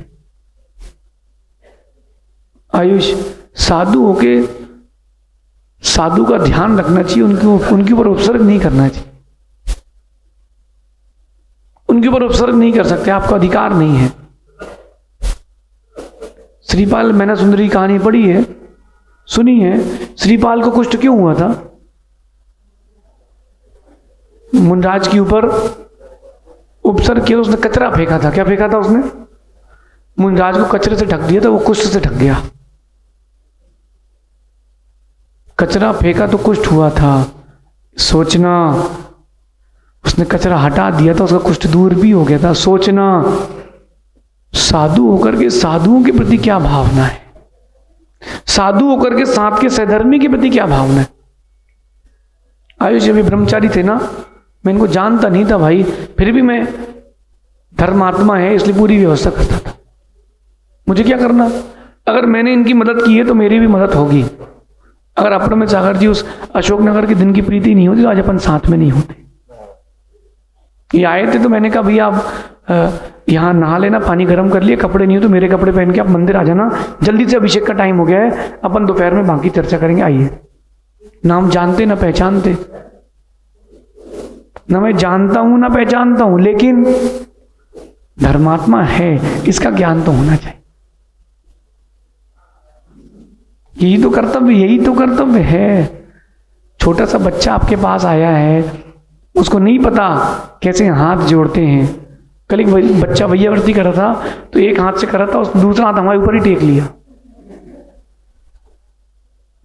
आयुष, साधु होके साधु का ध्यान रखना चाहिए, उनके ऊपर उपसर्ग नहीं करना चाहिए। उनके ऊपर उपसर्ग नहीं कर सकते, आपका अधिकार नहीं है। श्रीपाल, मैंने सुंदरी कहानी पढ़ी है, सुनी है। श्रीपाल को कुष्ठ क्यों हुआ था? मुनराज के ऊपर उपसर्ग किया, उसने कचरा फेंका था। क्या फेंका था उसने? मुनराज को कचरे से ढक दिया था, वो कुष्ठ से ढक गया। कचरा फेंका तो कुष्ठ हुआ था। सोचना, उसने कचरा हटा दिया था, उसका कुष्ठ दूर भी हो गया था। सोचना, साधु होकर के साधुओं के प्रति क्या भावना है, साधु होकर के साथ के सहधर्मी के प्रति क्या भावना है। आयुष अभी ब्रह्मचारी थे ना, मैं इनको जानता नहीं था भाई, फिर भी मैं धर्मात्मा है इसलिए पूरी व्यवस्था करता था। मुझे क्या करना? अगर मैंने इनकी मदद की है तो मेरी भी मदद होगी। अगर अपना में सागर जी उस अशोकनगर के दिन की प्रीति नहीं होती तो आज अपन साथ में नहीं होते। ये आए थे तो मैंने कहा भैया आप यहाँ नहा लेना, पानी गर्म कर लिया, कपड़े नहीं हो तो मेरे कपड़े पहन के आप मंदिर आ जाना, जल्दी से अभिषेक का टाइम हो गया है, अपन दोपहर में बाकी चर्चा करेंगे, आइए। ना हम जानते ना पहचानते, ना मैं जानता हूं ना पहचानता हूं, लेकिन धर्मात्मा है इसका ज्ञान तो होना चाहिए। यही तो कर्तव्य है। छोटा सा बच्चा आपके पास आया है, उसको नहीं पता कैसे हाथ जोड़ते हैं। कल एक बच्चा वैयावर्ती कर रहा था, तो एक हाथ से कर रहा था, उस दूसरा हाथ हमारे ऊपर ही टेक लिया।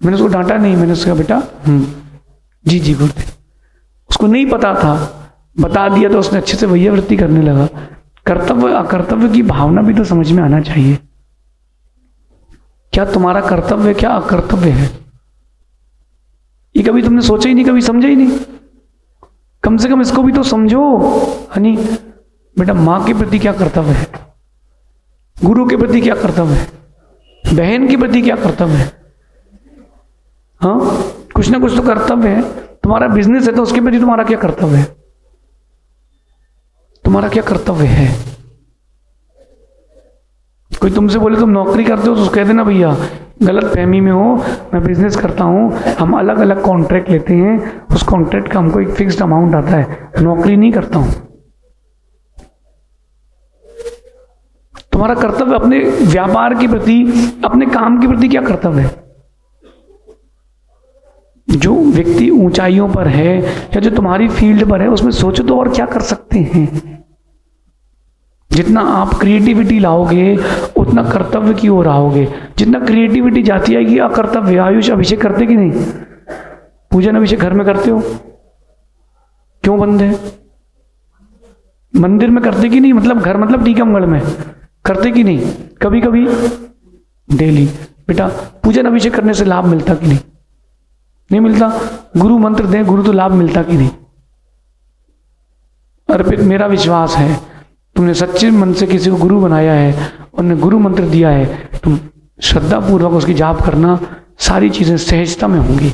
मैंने उसको डांटा नहीं, मैंने उसका बेटा जी जी बोलते, उसको नहीं पता था, बता दिया तो उसने अच्छे से वैयावर्ती करने लगा। कर्तव्य अकर्तव्य की भावना भी तो समझ में आना चाहिए। क्या तुम्हारा कर्तव्य क्या अकर्तव्य है, ये कभी तुमने सोचा ही नहीं, कभी समझा ही नहीं। कम से कम इसको भी तो समझो। हनी बेटा, माँ के प्रति क्या कर्तव्य है, गुरु के प्रति क्या कर्तव्य है, बहन के प्रति क्या कर्तव्य है। हाँ, कुछ ना कुछ तो कर्तव्य है। तुम्हारा बिजनेस है तो उसके प्रति तुम्हारा क्या कर्तव्य है, तुम्हारा क्या कर्तव्य है। कोई तुमसे बोले तुम नौकरी करते हो तो कह देना भैया गलत फहमी में हो, मैं बिजनेस करता हूँ, हम अलग अलग कॉन्ट्रैक्ट लेते हैं, उस कॉन्ट्रैक्ट का हमको एक फिक्स्ड अमाउंट आता है, नौकरी नहीं करता हूँ। तुम्हारा कर्तव्य अपने व्यापार के प्रति, अपने काम के प्रति क्या कर्तव्य है। जो व्यक्ति ऊंचाइयों पर है या जो तुम्हारी फील्ड पर है, उसमें सोचो तो और क्या कर सकते हैं। जितना आप क्रिएटिविटी लाओगे उतना कर्तव्य की ओर आओगे। जितना क्रिएटिविटी जाती आएगी अकर्तव्य। आयुष अभिषेक करते कि नहीं, पूजन अभिषेक घर में करते हो, क्यों बंद है। मंदिर में करते कि नहीं, मतलब घर मतलब टीकमगढ़ में करते कि नहीं, कभी कभी डेली। बेटा पूजन अभिषेक करने से लाभ मिलता कि नहीं मिलता। गुरु मंत्र दें, गुरु तो लाभ मिलता कि नहीं। अर्पित मेरा विश्वास है तुमने सच्चे मन से किसी को गुरु बनाया है, उन्हें गुरु मंत्र दिया है, तुम श्रद्धा पूर्वक उसकी जाप करना, सारी चीजें सहजता में होंगी,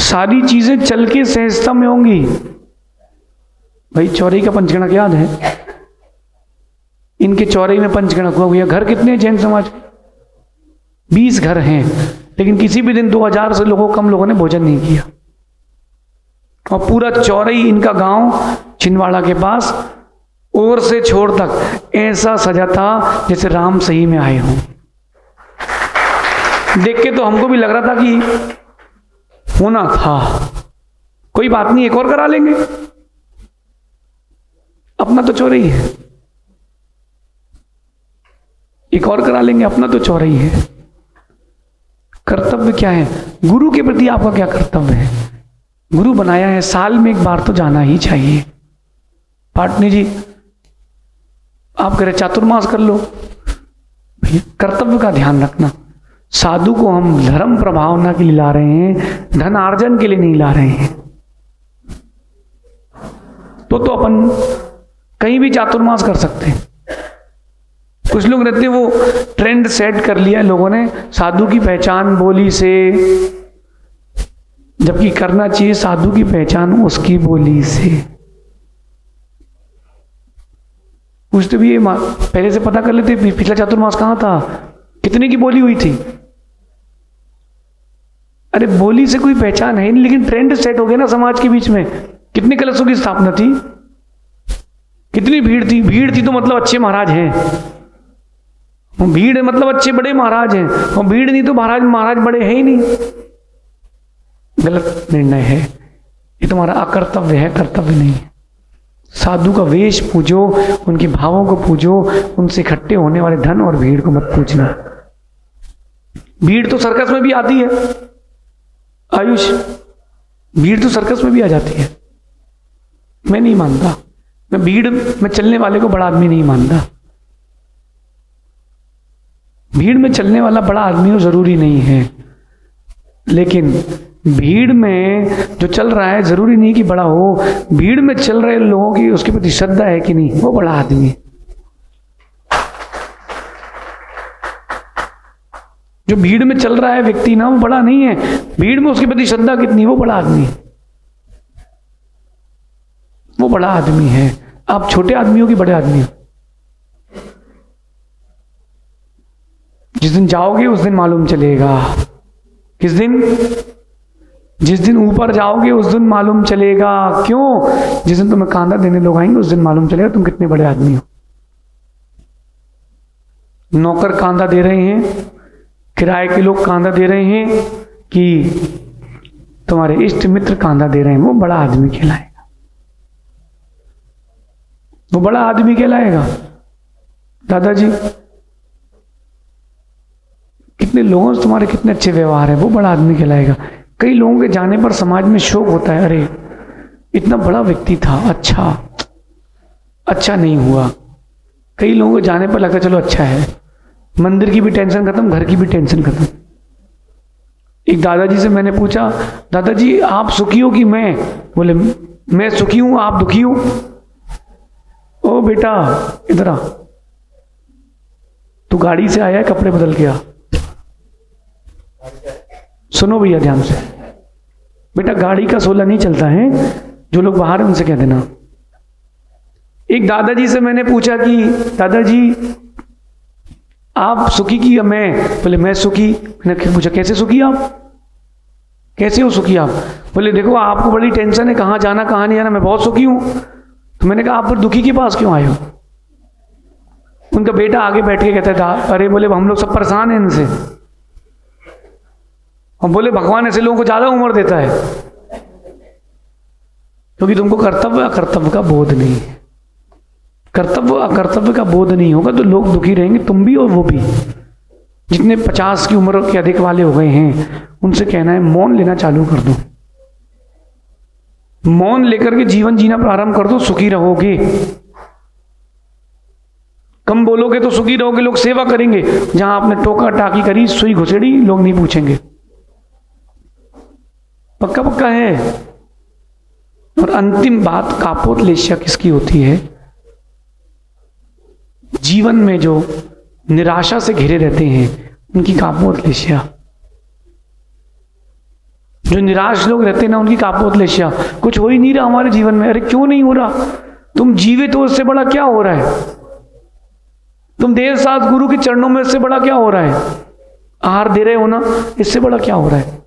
सारी चीजें चल के सहजता में होंगी। भाई चौरई का पंचगणक याद है, इनके चौरई में पंचगणक हुआ भैया। घर कितने जैन समाज के, 20 घर हैं, लेकिन किसी भी दिन 2000 से कम लोगों ने भोजन नहीं किया। और पूरा चौरई इनका गांव छिंदवाड़ा के पास ओर से छोर तक ऐसा सजा था जैसे राम सही में आए हों। देख के तो हमको भी लग रहा था कि होना था, कोई बात नहीं एक और करा लेंगे, अपना तो चौरई है, एक और करा लेंगे, अपना तो चौरई है। कर्तव्य क्या है, गुरु के प्रति आपका क्या कर्तव्य है। गुरु बनाया है, साल में एक बार तो जाना ही चाहिए। पाटनी जी आप कह रहे चातुर्मास कर लो, भैया कर्तव्य का ध्यान रखना। साधु को हम धर्म प्रभावना के लिए ला रहे हैं, धनार्जन के लिए नहीं ला रहे हैं। तो अपन कहीं भी चातुर्मास कर सकते हैं। कुछ लोग रहते हैं वो ट्रेंड सेट कर लिया लोगों ने साधु की पहचान बोली से, जबकि करना चाहिए साधु की पहचान उसकी बोली से। कुछ तो भी पहले से पता कर लेते पिछला चातुर्मास कहां था, कितने की बोली हुई थी। अरे बोली से कोई पहचान है नहीं, लेकिन ट्रेंड सेट हो गया ना समाज के बीच में। कितने कलशों की स्थापना थी, कितनी भीड़ थी। भीड़ थी तो मतलब अच्छे महाराज हैं, भीड़ है मतलब अच्छे बड़े महाराज हैं, और भीड़ नहीं तो महाराज बड़े हैं ही नहीं। गलत निर्णय है ये, तुम्हारा अकर्तव्य है, कर्तव्य नहीं है। साधु का वेश पूजो, उनके भावों को पूजो, उनसे इकट्ठे होने वाले धन और भीड़ को मत पूजना। भीड़ तो सर्कस में भी आती है आयुष, भीड़ तो सर्कस में भी आ जाती है। मैं नहीं मानता, मैं भीड़ में चलने वाले को बड़ा आदमी नहीं मानता। भीड़ में चलने वाला बड़ा आदमी हो जरूरी नहीं है, लेकिन भीड़ में जो चल रहा है जरूरी नहीं कि बड़ा हो। भीड़ में चल रहे लोगों की उसके प्रति श्रद्धा है कि नहीं, वो बड़ा आदमी है। जो भीड़ में चल रहा है व्यक्ति ना, वो बड़ा नहीं है, भीड़ में उसके प्रति श्रद्धा कितनी, वो बड़ा आदमी है, वो बड़ा आदमी है। आप छोटे आदमी हो कि बड़े आदमी हो? जिस दिन जाओगे उस दिन मालूम चलेगा। किस दिन? जिस दिन ऊपर जाओगे उस दिन मालूम चलेगा। क्यों? जिस दिन तुम्हें कांधा देने लोग आएंगे उस दिन मालूम चलेगा तुम कितने बड़े आदमी हो। नौकर कांधा दे रहे हैं, किराए के लोग कांधा दे रहे हैं कि तुम्हारे इष्ट मित्र कांधा दे रहे हैं, वो बड़ा आदमी कहलाएगा। वो बड़ा आदमी कहलाएगा। दादाजी कितने लोगों से तुम्हारे कितने अच्छे व्यवहार है, वो बड़ा आदमी कहलाएगा। कई लोगों के जाने पर समाज में शोक होता है, अरे इतना बड़ा व्यक्ति था, अच्छा नहीं हुआ। कई लोगों के जाने पर लगता है चलो अच्छा है, मंदिर की भी टेंशन खत्म, घर की भी टेंशन खत्म। एक दादाजी से मैंने पूछा, दादाजी आप सुखी हो कि मैं? बोले मैं सुखी हूं, आप दुखी हो? ओ बेटा इधर आ, तू गाड़ी से आया है कपड़े बदल के आ। सुनो भैया ध्यान से, बेटा गाड़ी का 16 नहीं चलता है, जो लोग बाहर हैं उनसे कह देना। एक दादाजी से मैंने पूछा कि दादाजी आप सुखी की या मैं? बोले मैं सुखी। मैंने पूछा कैसे सुखी आप, कैसे हो सुखी आप? बोले देखो आपको बड़ी टेंशन है कहाँ जाना कहाँ नहीं जाना, मैं बहुत सुखी हूं। तो मैंने कहा आप फिर दुखी के पास क्यों आए हो? उनका बेटा आगे बैठ के कहता था, अरे बोले हम लोग सब परेशान हैं इनसे। और बोले भगवान ऐसे लोगों को ज्यादा उम्र देता है क्योंकि तुमको कर्तव्य अकर्तव्य का बोध नहीं है। कर्तव्य अकर्तव्य का बोध नहीं होगा तो लोग दुखी रहेंगे, तुम भी और वो भी। जितने 50 की उम्र के अधिक वाले हो गए हैं उनसे कहना है मौन लेना चालू कर दो, मौन लेकर के जीवन जीना प्रारंभ कर दो, सुखी रहोगे। कम बोलोगे तो सुखी रहोगे, लोग सेवा करेंगे। जहां आपने टोका टाकी करी, सुई घुसेड़ी, लोग नहीं पूछेंगे। पक्का पक्का है। और अंतिम बात कापोतलेश्या किसकी होती है? जीवन में जो निराशा से घिरे रहते हैं उनकी कापोतलेश्या। जो निराश लोग रहते हैं ना उनकी कापोतलेश्या। कुछ हो ही नहीं रहा हमारे जीवन में, अरे क्यों नहीं हो रहा? तुम जीवित हो, इससे बड़ा क्या हो रहा है? तुम देर साथ गुरु के चरणों में, इससे बड़ा क्या हो रहा है? आहार दे रहे हो ना, इससे बड़ा क्या हो रहा है?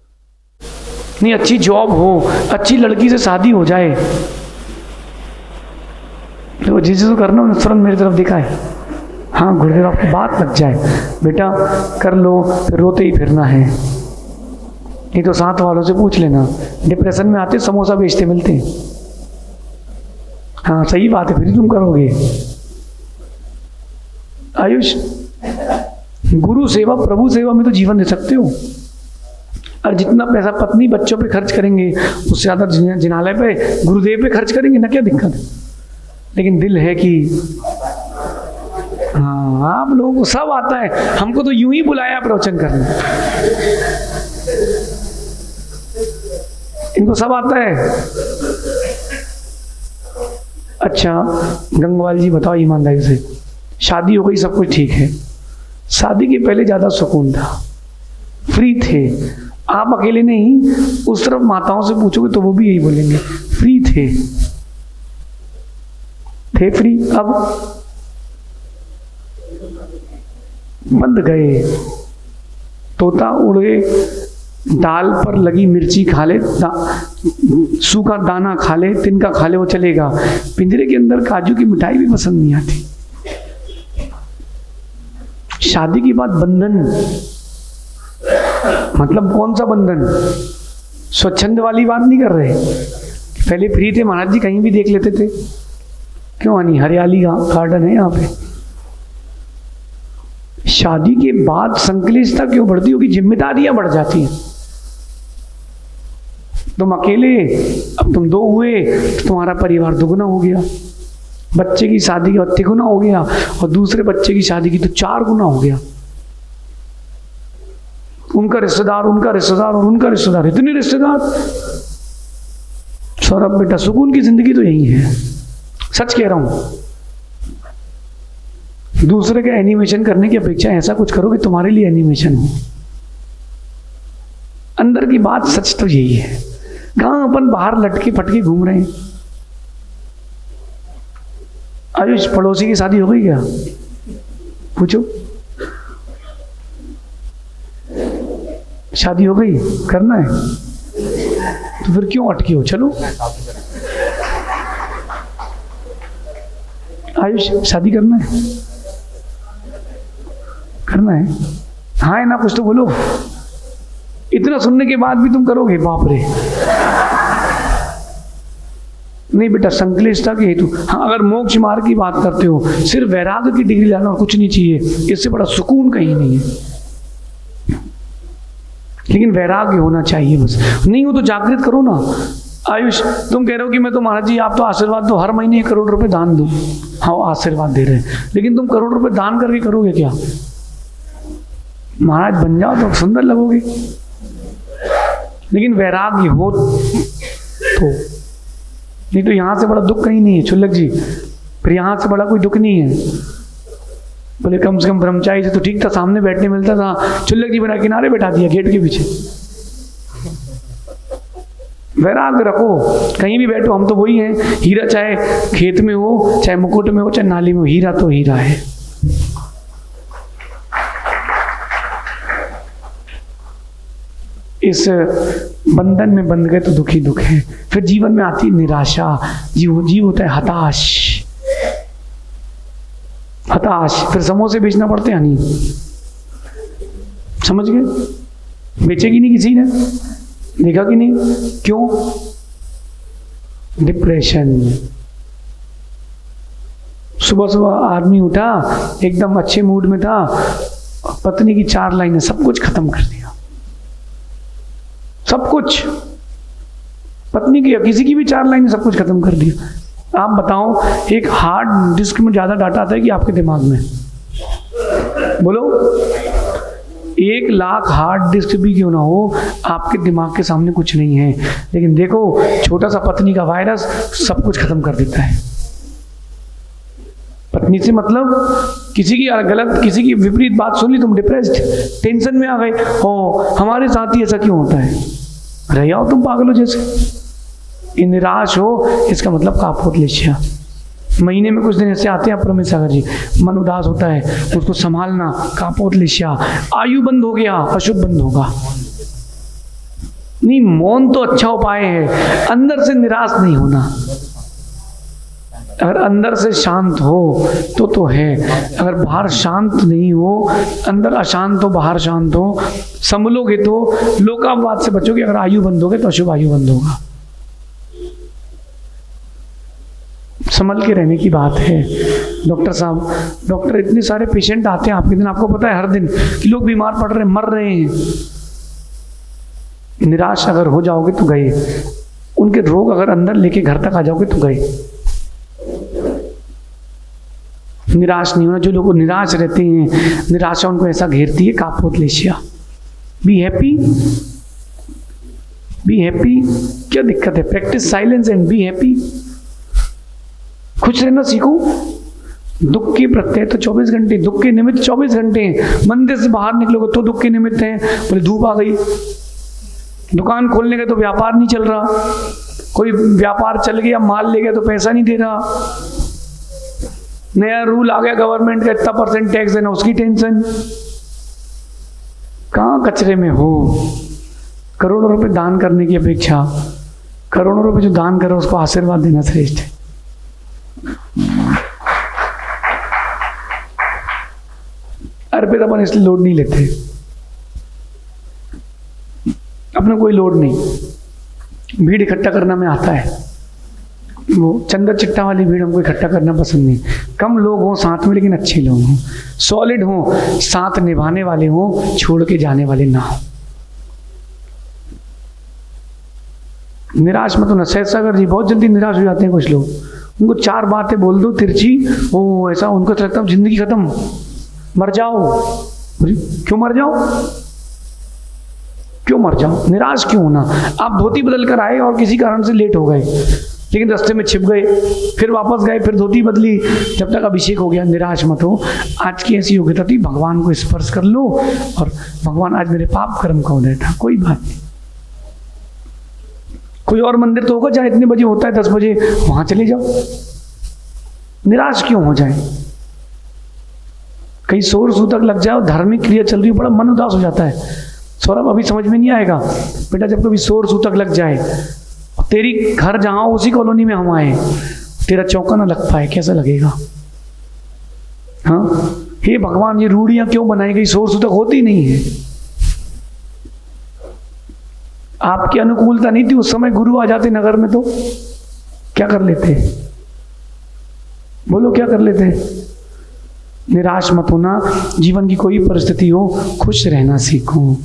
नहीं अच्छी जॉब हो, अच्छी लड़की से शादी हो जाए, तो जिस चीज करना उन्हें तुरंत मेरी तरफ दिखाए, हाँ गुरुदेव आपकी बात लग जाए, बेटा कर लो, फिर रोते ही फिरना है। नहीं तो साथ वालों से पूछ लेना, डिप्रेशन में आते समोसा बेचते मिलते हैं। हाँ सही बात है, फिर तुम करोगे। आयुष गुरु सेवा प्रभु सेवा में तो जीवन दे सकते हो, और जितना पैसा पत्नी बच्चों पे खर्च करेंगे उससे ज़्यादा जिनालय पे गुरुदेव पे खर्च करेंगे ना, क्या दिक्कत है? लेकिन दिल है कि हाँ आप लोगों को सब आता है, हमको तो यूं ही बुलाया प्रवचन करने, इनको सब आता है। अच्छा गंगवाल जी बताओ ईमानदारी से, शादी हो गई सब कुछ ठीक है, शादी के पहले ज्यादा सुकून था, फ्री थे आप अकेले नहीं, उस तरफ माताओं से पूछोगे तो वो भी यही बोलेंगे, फ्री थे फ्री। अब बंद गए, तोता उड़ गए, दाल पर लगी मिर्ची खा ले, सूखा दाना खा ले, तिनका खा ले, वो चलेगा। पिंजरे के अंदर काजू की मिठाई भी पसंद नहीं आती। शादी के बाद बंधन, मतलब कौन सा बंधन? स्वच्छंद वाली बात नहीं कर रहे, पहले फ्री थे महाराज जी, कहीं भी देख लेते थे, क्यों आनी, हरियाली गार्डन है यहाँ पे। शादी के बाद संक्लिष्टता क्यों बढ़ती होगी? जिम्मेदारियां बढ़ जाती हैं। तुम अकेले, अब तुम दो हुए तो तुम्हारा परिवार दुगुना हो गया, बच्चे की शादी का 3 गुना हो गया, और दूसरे बच्चे की शादी की तो 4 गुना हो गया। उनका रिश्तेदार, उनका रिश्तेदार और उनका रिश्तेदार, इतने रिश्तेदार। सौरभ बेटा सुकून की जिंदगी तो यही है, सच कह रहा हूं। दूसरे के एनिमेशन करने की अपेक्षा ऐसा कुछ करो कि तुम्हारे लिए एनिमेशन हो। अंदर की बात सच तो यही है। कहां अपन बाहर लटके फटके घूम रहे हैं, आयुष, पड़ोसी की शादी हो गई क्या? पूछो, शादी हो गई? करना है तो फिर क्यों अटके हो? चलो आयुष, शादी करना है? करना है? हाँ है ना? कुछ तो बोलो। इतना सुनने के बाद भी तुम करोगे? बाप रे। नहीं बेटा, संकलिष्ठता के हेतु। हाँ, अगर मोक्ष मार्ग की बात करते हो, सिर्फ वैराग्य की डिग्री लाना और कुछ नहीं चाहिए, इससे बड़ा सुकून कहीं नहीं है। लेकिन वैराग्य होना चाहिए बस। नहीं हो तो जागृत करो ना। आयुष, तुम कह रहे हो कि मैं तो महाराज जी आप तो आशीर्वाद दो, हर महीने 1 करोड़ रुपए दान दो। हाँ, आशीर्वाद दे रहे हैं, लेकिन तुम करोड़ रुपए दान करके करोगे क्या? महाराज बन जाओ तो सुंदर लगोगे, लेकिन वैराग्य हो तो। नहीं तो यहां से बड़ा दुख कहीं नहीं है चुल्लक जी, फिर यहां से बड़ा कोई दुख नहीं है। बोले कम से कम ब्रह्मचारी से तो ठीक था, सामने बैठने मिलता था। चुल्लक जी बना किनारे बैठा दिया गेट के पीछे। वैराग्य रखो, कहीं भी बैठो, हम तो वही हैं। हीरा चाहे खेत में हो, चाहे मुकुट में हो, चाहे नाली में हो, हीरा तो हीरा है। इस बंधन में बंध गए तो दुखी दुख है। फिर जीवन में आती निराशा, जीव होता है हताश। फिर समोसे बेचना पड़ते हैं नहीं, समझ गए? बेचेगी नहीं किसी ने, देखा कि नहीं? क्यों? डिप्रेशन। सुबह सुबह आदमी उठा, एकदम अच्छे मूड में था, पत्नी की 4 लाइनें सब कुछ खत्म कर दिया। सब कुछ, पत्नी की या किसी की भी 4 लाइनें सब कुछ खत्म कर दिया। आप बताओ, एक हार्ड डिस्क में ज्यादा डाटा आता है कि आपके दिमाग में? बोलो। 1 लाख हार्ड डिस्क भी क्यों ना हो, आपके दिमाग के सामने कुछ नहीं है। लेकिन देखो, छोटा सा पत्नी का वायरस सब कुछ खत्म कर देता है। पत्नी से मतलब किसी की गलत, किसी की विपरीत बात सुन ली, तुम डिप्रेस्ड, टेंशन में आ गए हो। हमारे साथ ही ऐसा क्यों होता है? रह जाओ तुम पागलों जैसे। ये निराश हो, इसका मतलब कापोतलेशिया। महीने में कुछ दिन ऐसे आते हैं प्रमेश सागर जी, मन उदास होता है, उसको संभालना, कापोतलेशिया। आयु बंद हो गया, अशुभ बंद होगा। नहीं, मौन तो अच्छा उपाय है, अंदर से निराश नहीं होना। अगर अंदर से शांत हो तो है, अगर बाहर शांत नहीं हो, अंदर अशांत हो, बाहर शांत हो, संभलोगे तो लोकापवाद से बचोगे। अगर आयु बंद होगे तो अशुभ आयु बंद होगा। संभल के रहने की बात है। डॉक्टर साहब, डॉक्टर इतने सारे पेशेंट आते हैं आपके दिन, आपको पता है हर दिन कि लोग बीमार पड़ रहे हैं, मर रहे हैं। निराश अगर हो जाओगे तो गए, उनके रोग अगर अंदर लेके घर तक आ जाओगे तो गए। निराश नहीं होना। जो लोग निराश रहते हैं, निराशा उनको ऐसा घेरती है, कापोतलेशिया। Be happy, be happy. क्या दिक्कत है? Practise silence and be happy. खुश रहना सीखो। दुख के प्रत्यय तो 24 घंटे, दुख के निमित्त 24 घंटे हैं। मंदिर से बाहर निकलोगे तो दुख के निमित्त हैं। बोले धूप आ गई, दुकान खोलने का तो व्यापार नहीं चल रहा, कोई व्यापार चल गया, माल ले गया तो पैसा नहीं दे रहा, नया रूल आ गया गवर्नमेंट का, इतना % टैक्स देना, उसकी टेंशन। कहाँ कचरे में हो? करोड़ों रुपए दान करने की अपेक्षा करोड़ों रुपए जो दान करो उसको आशीर्वाद देना श्रेष्ठ है। अर्पित अपन इसलिए लोड नहीं लेते, अपना कोई लोड नहीं। भीड़ इकट्ठा करना में आता है, वो चंदा चिट्टा वाली भीड़ हमको इकट्ठा करना पसंद नहीं। कम लोग हों साथ में, लेकिन अच्छे लोग हों, सॉलिड हों, साथ निभाने वाले हों, छोड़ के जाने वाले ना हो। निराश मत होना। सैयद सागर जी बहुत जल्दी निराश हो जाते हैं कुछ लोग, उनको 4 बातें बोल दो तिरछी, वो ऐसा उनको लगता है जिंदगी खत्म, मर जाओ। क्यों मर जाओ? क्यों मर जाओ? निराश क्यों होना? आप धोती बदल कर आए और किसी कारण से लेट हो गए, लेकिन रास्ते में छिप गए, फिर वापस गए, फिर धोती बदली, जब तक अभिषेक हो गया। निराश मत हो। आज की ऐसी योग्यता थी, भगवान को स्पर्श कर लो और भगवान आज मेरे पाप कर्म का उदय था, कोई बात नहीं। कोई और मंदिर तो होगा जहाँ इतने बजे होता है, 10 बजे, वहां चले जाओ। निराश क्यों हो जाए? कहीं शोर सूतक लग जाए और धार्मिक क्रिया चल रही है, बड़ा मन उदास हो जाता है। सौरभ अभी समझ में नहीं आएगा बेटा, जब कभी शोर सूतक लग जाए, तेरी घर जहाँ हो उसी कॉलोनी में हम आए, तेरा चौका ना लग पाए, कैसा लगेगा? हाँ, हे भगवान, ये रूढ़ियां क्यों बनाई गई? शोर सूतक होती नहीं है। आपकी अनुकूलता नहीं थी उस समय, गुरु आ जाते नगर में तो क्या कर लेते? बोलो क्या कर लेते? निराश मत होना, जीवन की कोई परिस्थिति हो, खुश रहना सीखो।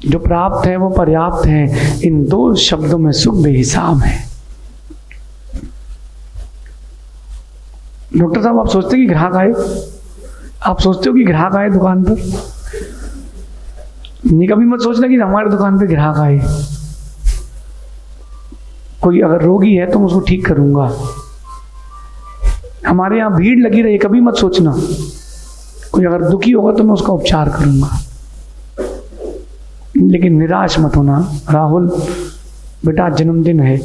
जो प्राप्त है वो पर्याप्त है, इन दो शब्दों में सुख बेहिसाब है। डॉक्टर साहब, आप सोचते कि ग्राहक आए? आप सोचते हो कि ग्राहक आए दुकान पर? नहीं, कभी मत सोचना कि हमारे दुकान पे ग्राहक आए। कोई अगर रोगी है तो मैं उसको ठीक करूंगा, हमारे यहाँ भीड़ लगी रही, कभी मत सोचना। कोई अगर दुखी होगा तो मैं उसका उपचार करूंगा। लेकिन निराश मत होना। राहुल बेटा, आज जन्मदिन है,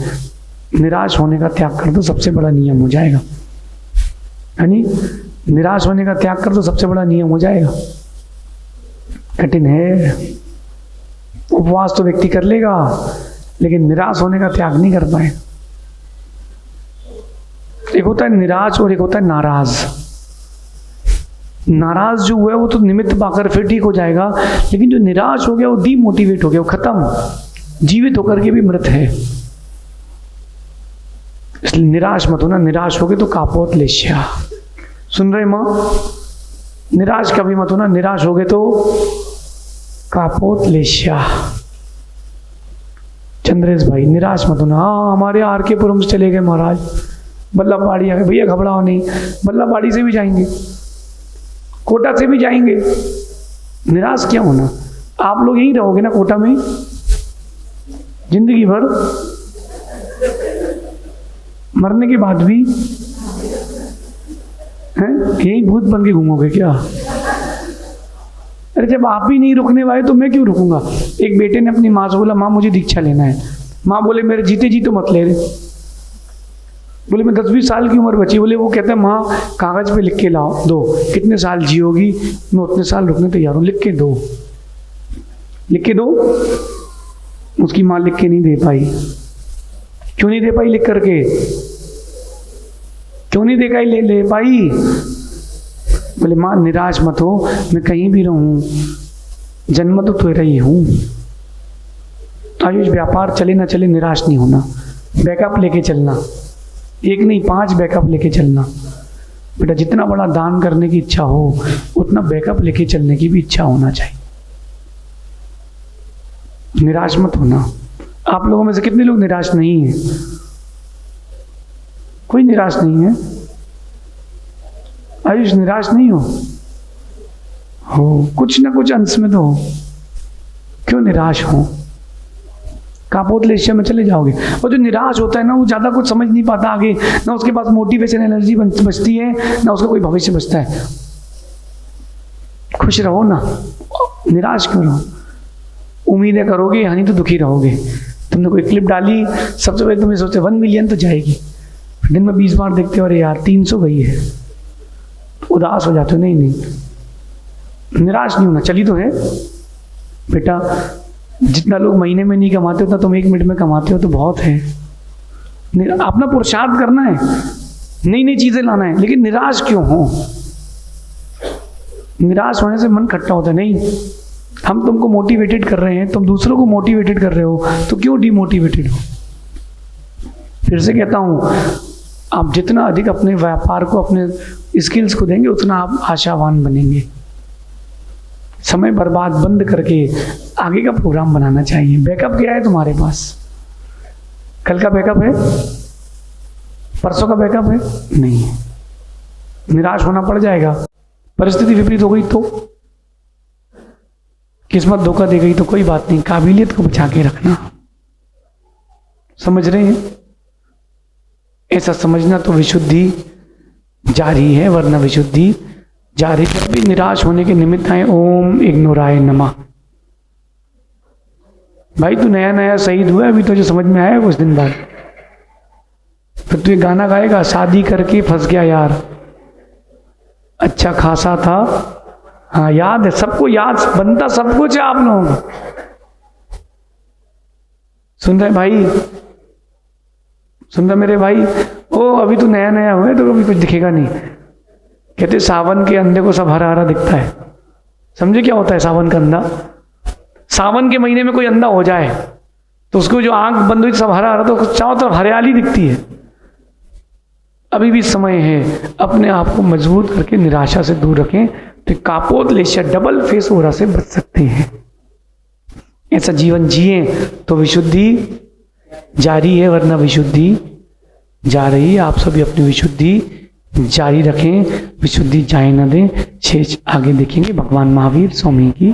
निराश होने का त्याग कर दो, सबसे बड़ा नियम हो जाएगा। यानी निराश होने का त्याग कर दो, सबसे बड़ा नियम हो जाएगा। कठिन है, उपवास तो व्यक्ति कर लेगा, लेकिन निराश होने का त्याग नहीं कर पाए। एक होता है निराश और एक होता है नाराज। नाराज जो हुआ है वो तो निमित्त पाकर फिर ठीक हो जाएगा, लेकिन जो निराश हो गया वो डीमोटिवेट हो गया, वो खत्म, जीवित होकर के भी मृत है। इसलिए निराश मत होना। निराश हो गए तो कापोत लेश्या। सुन रहे माँ? निराश कभी मत होना। निराश हो गए तो कापोत लेश्या। चंद्रेश भाई, निराश मत होना। हाँ, हमारे आर के पुरम से चले गए महाराज, बल्लभबाड़ी आ गए। भैया घबराओ नहीं, बल्लभबाड़ी से भी जाएंगे, कोटा से भी जाएंगे। निराश क्या होना? आप लोग यहीं रहोगे ना कोटा में जिंदगी भर? मरने के बाद भी हैं यही भूत बन के घूमोगे क्या? अरे जब आप ही नहीं रुकने वाले तो मैं क्यों रुकूंगा? एक बेटे ने अपनी माँ से बोला, माँ मुझे दीक्षा लेना है। माँ बोले, मेरे जीते जी तो मत ले रहे। बोले, मैं 10-20 साल की उम्र बची। बोले, वो कहता है माँ कागज पे लिख के लाओ, दो, कितने साल जियोगी, मैं उतने साल रुकने तैयार हूँ, लिख के दो, लिख के दो। उसकी माँ लिख के नहीं दे पाई। क्यों नहीं दे पाई? लिख करके क्यों नहीं देखा? ले पाई। बोले, माँ निराश मत हो, मैं कहीं भी रहूं, जन्म तो तेरा ही हूं। आयुष व्यापार चले ना चले, निराश नहीं होना। बैकअप लेके चलना, एक नहीं 5 बैकअप लेके चलना। बेटा, जितना बड़ा दान करने की इच्छा हो उतना बैकअप लेके चलने की भी इच्छा होना चाहिए। निराश मत होना। आप लोगों में से कितने लोग निराश नहीं हैं? कोई निराश नहीं है? आयुष, निराश नहीं हो कुछ ना कुछ अंश में तो हो। क्यों निराश हो? कापोत लेशिया में चले जाओगे। और जो निराश होता है ना, वो ज़्यादा कुछ समझ नहीं पाता आगे, ना उसके पास मोटिवेशन एनर्जी बचती है, ना उसका कोई भविष्य बचता है। खुश रहो ना, निराश क्यों रहो? उम्मीदें करोगे यानी तो दुखी रहोगे। तुमने कोई क्लिप डाली, सबसे पहले तुम्हें सोचते 1 मिलियन तो जाएगी, दिन में 20 बार देखते हो, अरे यार 300 गई है, तो उदास हो जाते हो। नहीं, निराश नहीं होना। चली तो है बेटा, जितना लोग महीने में नहीं कमाते उतना तुम 1 मिनट में कमाते हो, तो बहुत है। अपना पुरुषार्थ करना है, नई नई चीजें लाना है, लेकिन निराश क्यों हो? निराश होने से मन खट्टा होता है। नहीं, हम तुमको मोटिवेटेड कर रहे हैं, तुम दूसरों को मोटिवेटेड कर रहे हो, तो क्यों डिमोटिवेटेड हो? फिर से कहता हूं, आप जितना अधिक अपने व्यापार को, अपने स्किल्स को देंगे, उतना आप आशावान बनेंगे। समय बर्बाद बंद करके आगे का प्रोग्राम बनाना चाहिए। बैकअप क्या है तुम्हारे पास? कल का बैकअप है? परसों का बैकअप है? नहीं है। निराश होना पड़ जाएगा। परिस्थिति विपरीत हो गई तो, किस्मत धोखा दे गई तो कोई बात नहीं, काबिलियत को बचा के रखना। समझ रहे हैं? ऐसा समझना तो विशुद्धि जारी है, वरना विशुद्धि जारी। जब भी निराश होने के निमित्त आए, ओम इग्नोराय नमः। भाई तू नया नया शहीद हुआ, अभी तो जो समझ में आया कुछ दिन बाद, फिर तू ये गाना गाएगा, शादी करके फंस गया यार, अच्छा खासा था। हाँ याद है, सबको याद, बनता सब कुछ है आप लोगों को। सुन रहे भाई, सुन रहे मेरे भाई? ओ अभी तो नया नया हुआ है तो कभी कुछ दिखेगा नहीं। कहते सावन के अंधे को सब हरा हरा दिखता है। समझे क्या होता है सावन का अंधा? सावन के महीने में कोई अंधा हो जाए तो उसको जो आंख बंद हुई सब हरा हरा, तो चारों तरफ हरियाली दिखती है। अभी भी समय है, अपने आप को मजबूत करके निराशा से दूर रखें, तो कापोदलेश्य डबल फेस ओरा से बच सकते हैं। ऐसा जीवन जिए तो विशुद्धि जारी है, वरना विशुद्धि जा रही है। आप सभी अपनी विशुद्धि जारी रखें, विशुद्धि जाए न दें। शेष आगे देखेंगे। भगवान महावीर स्वामी की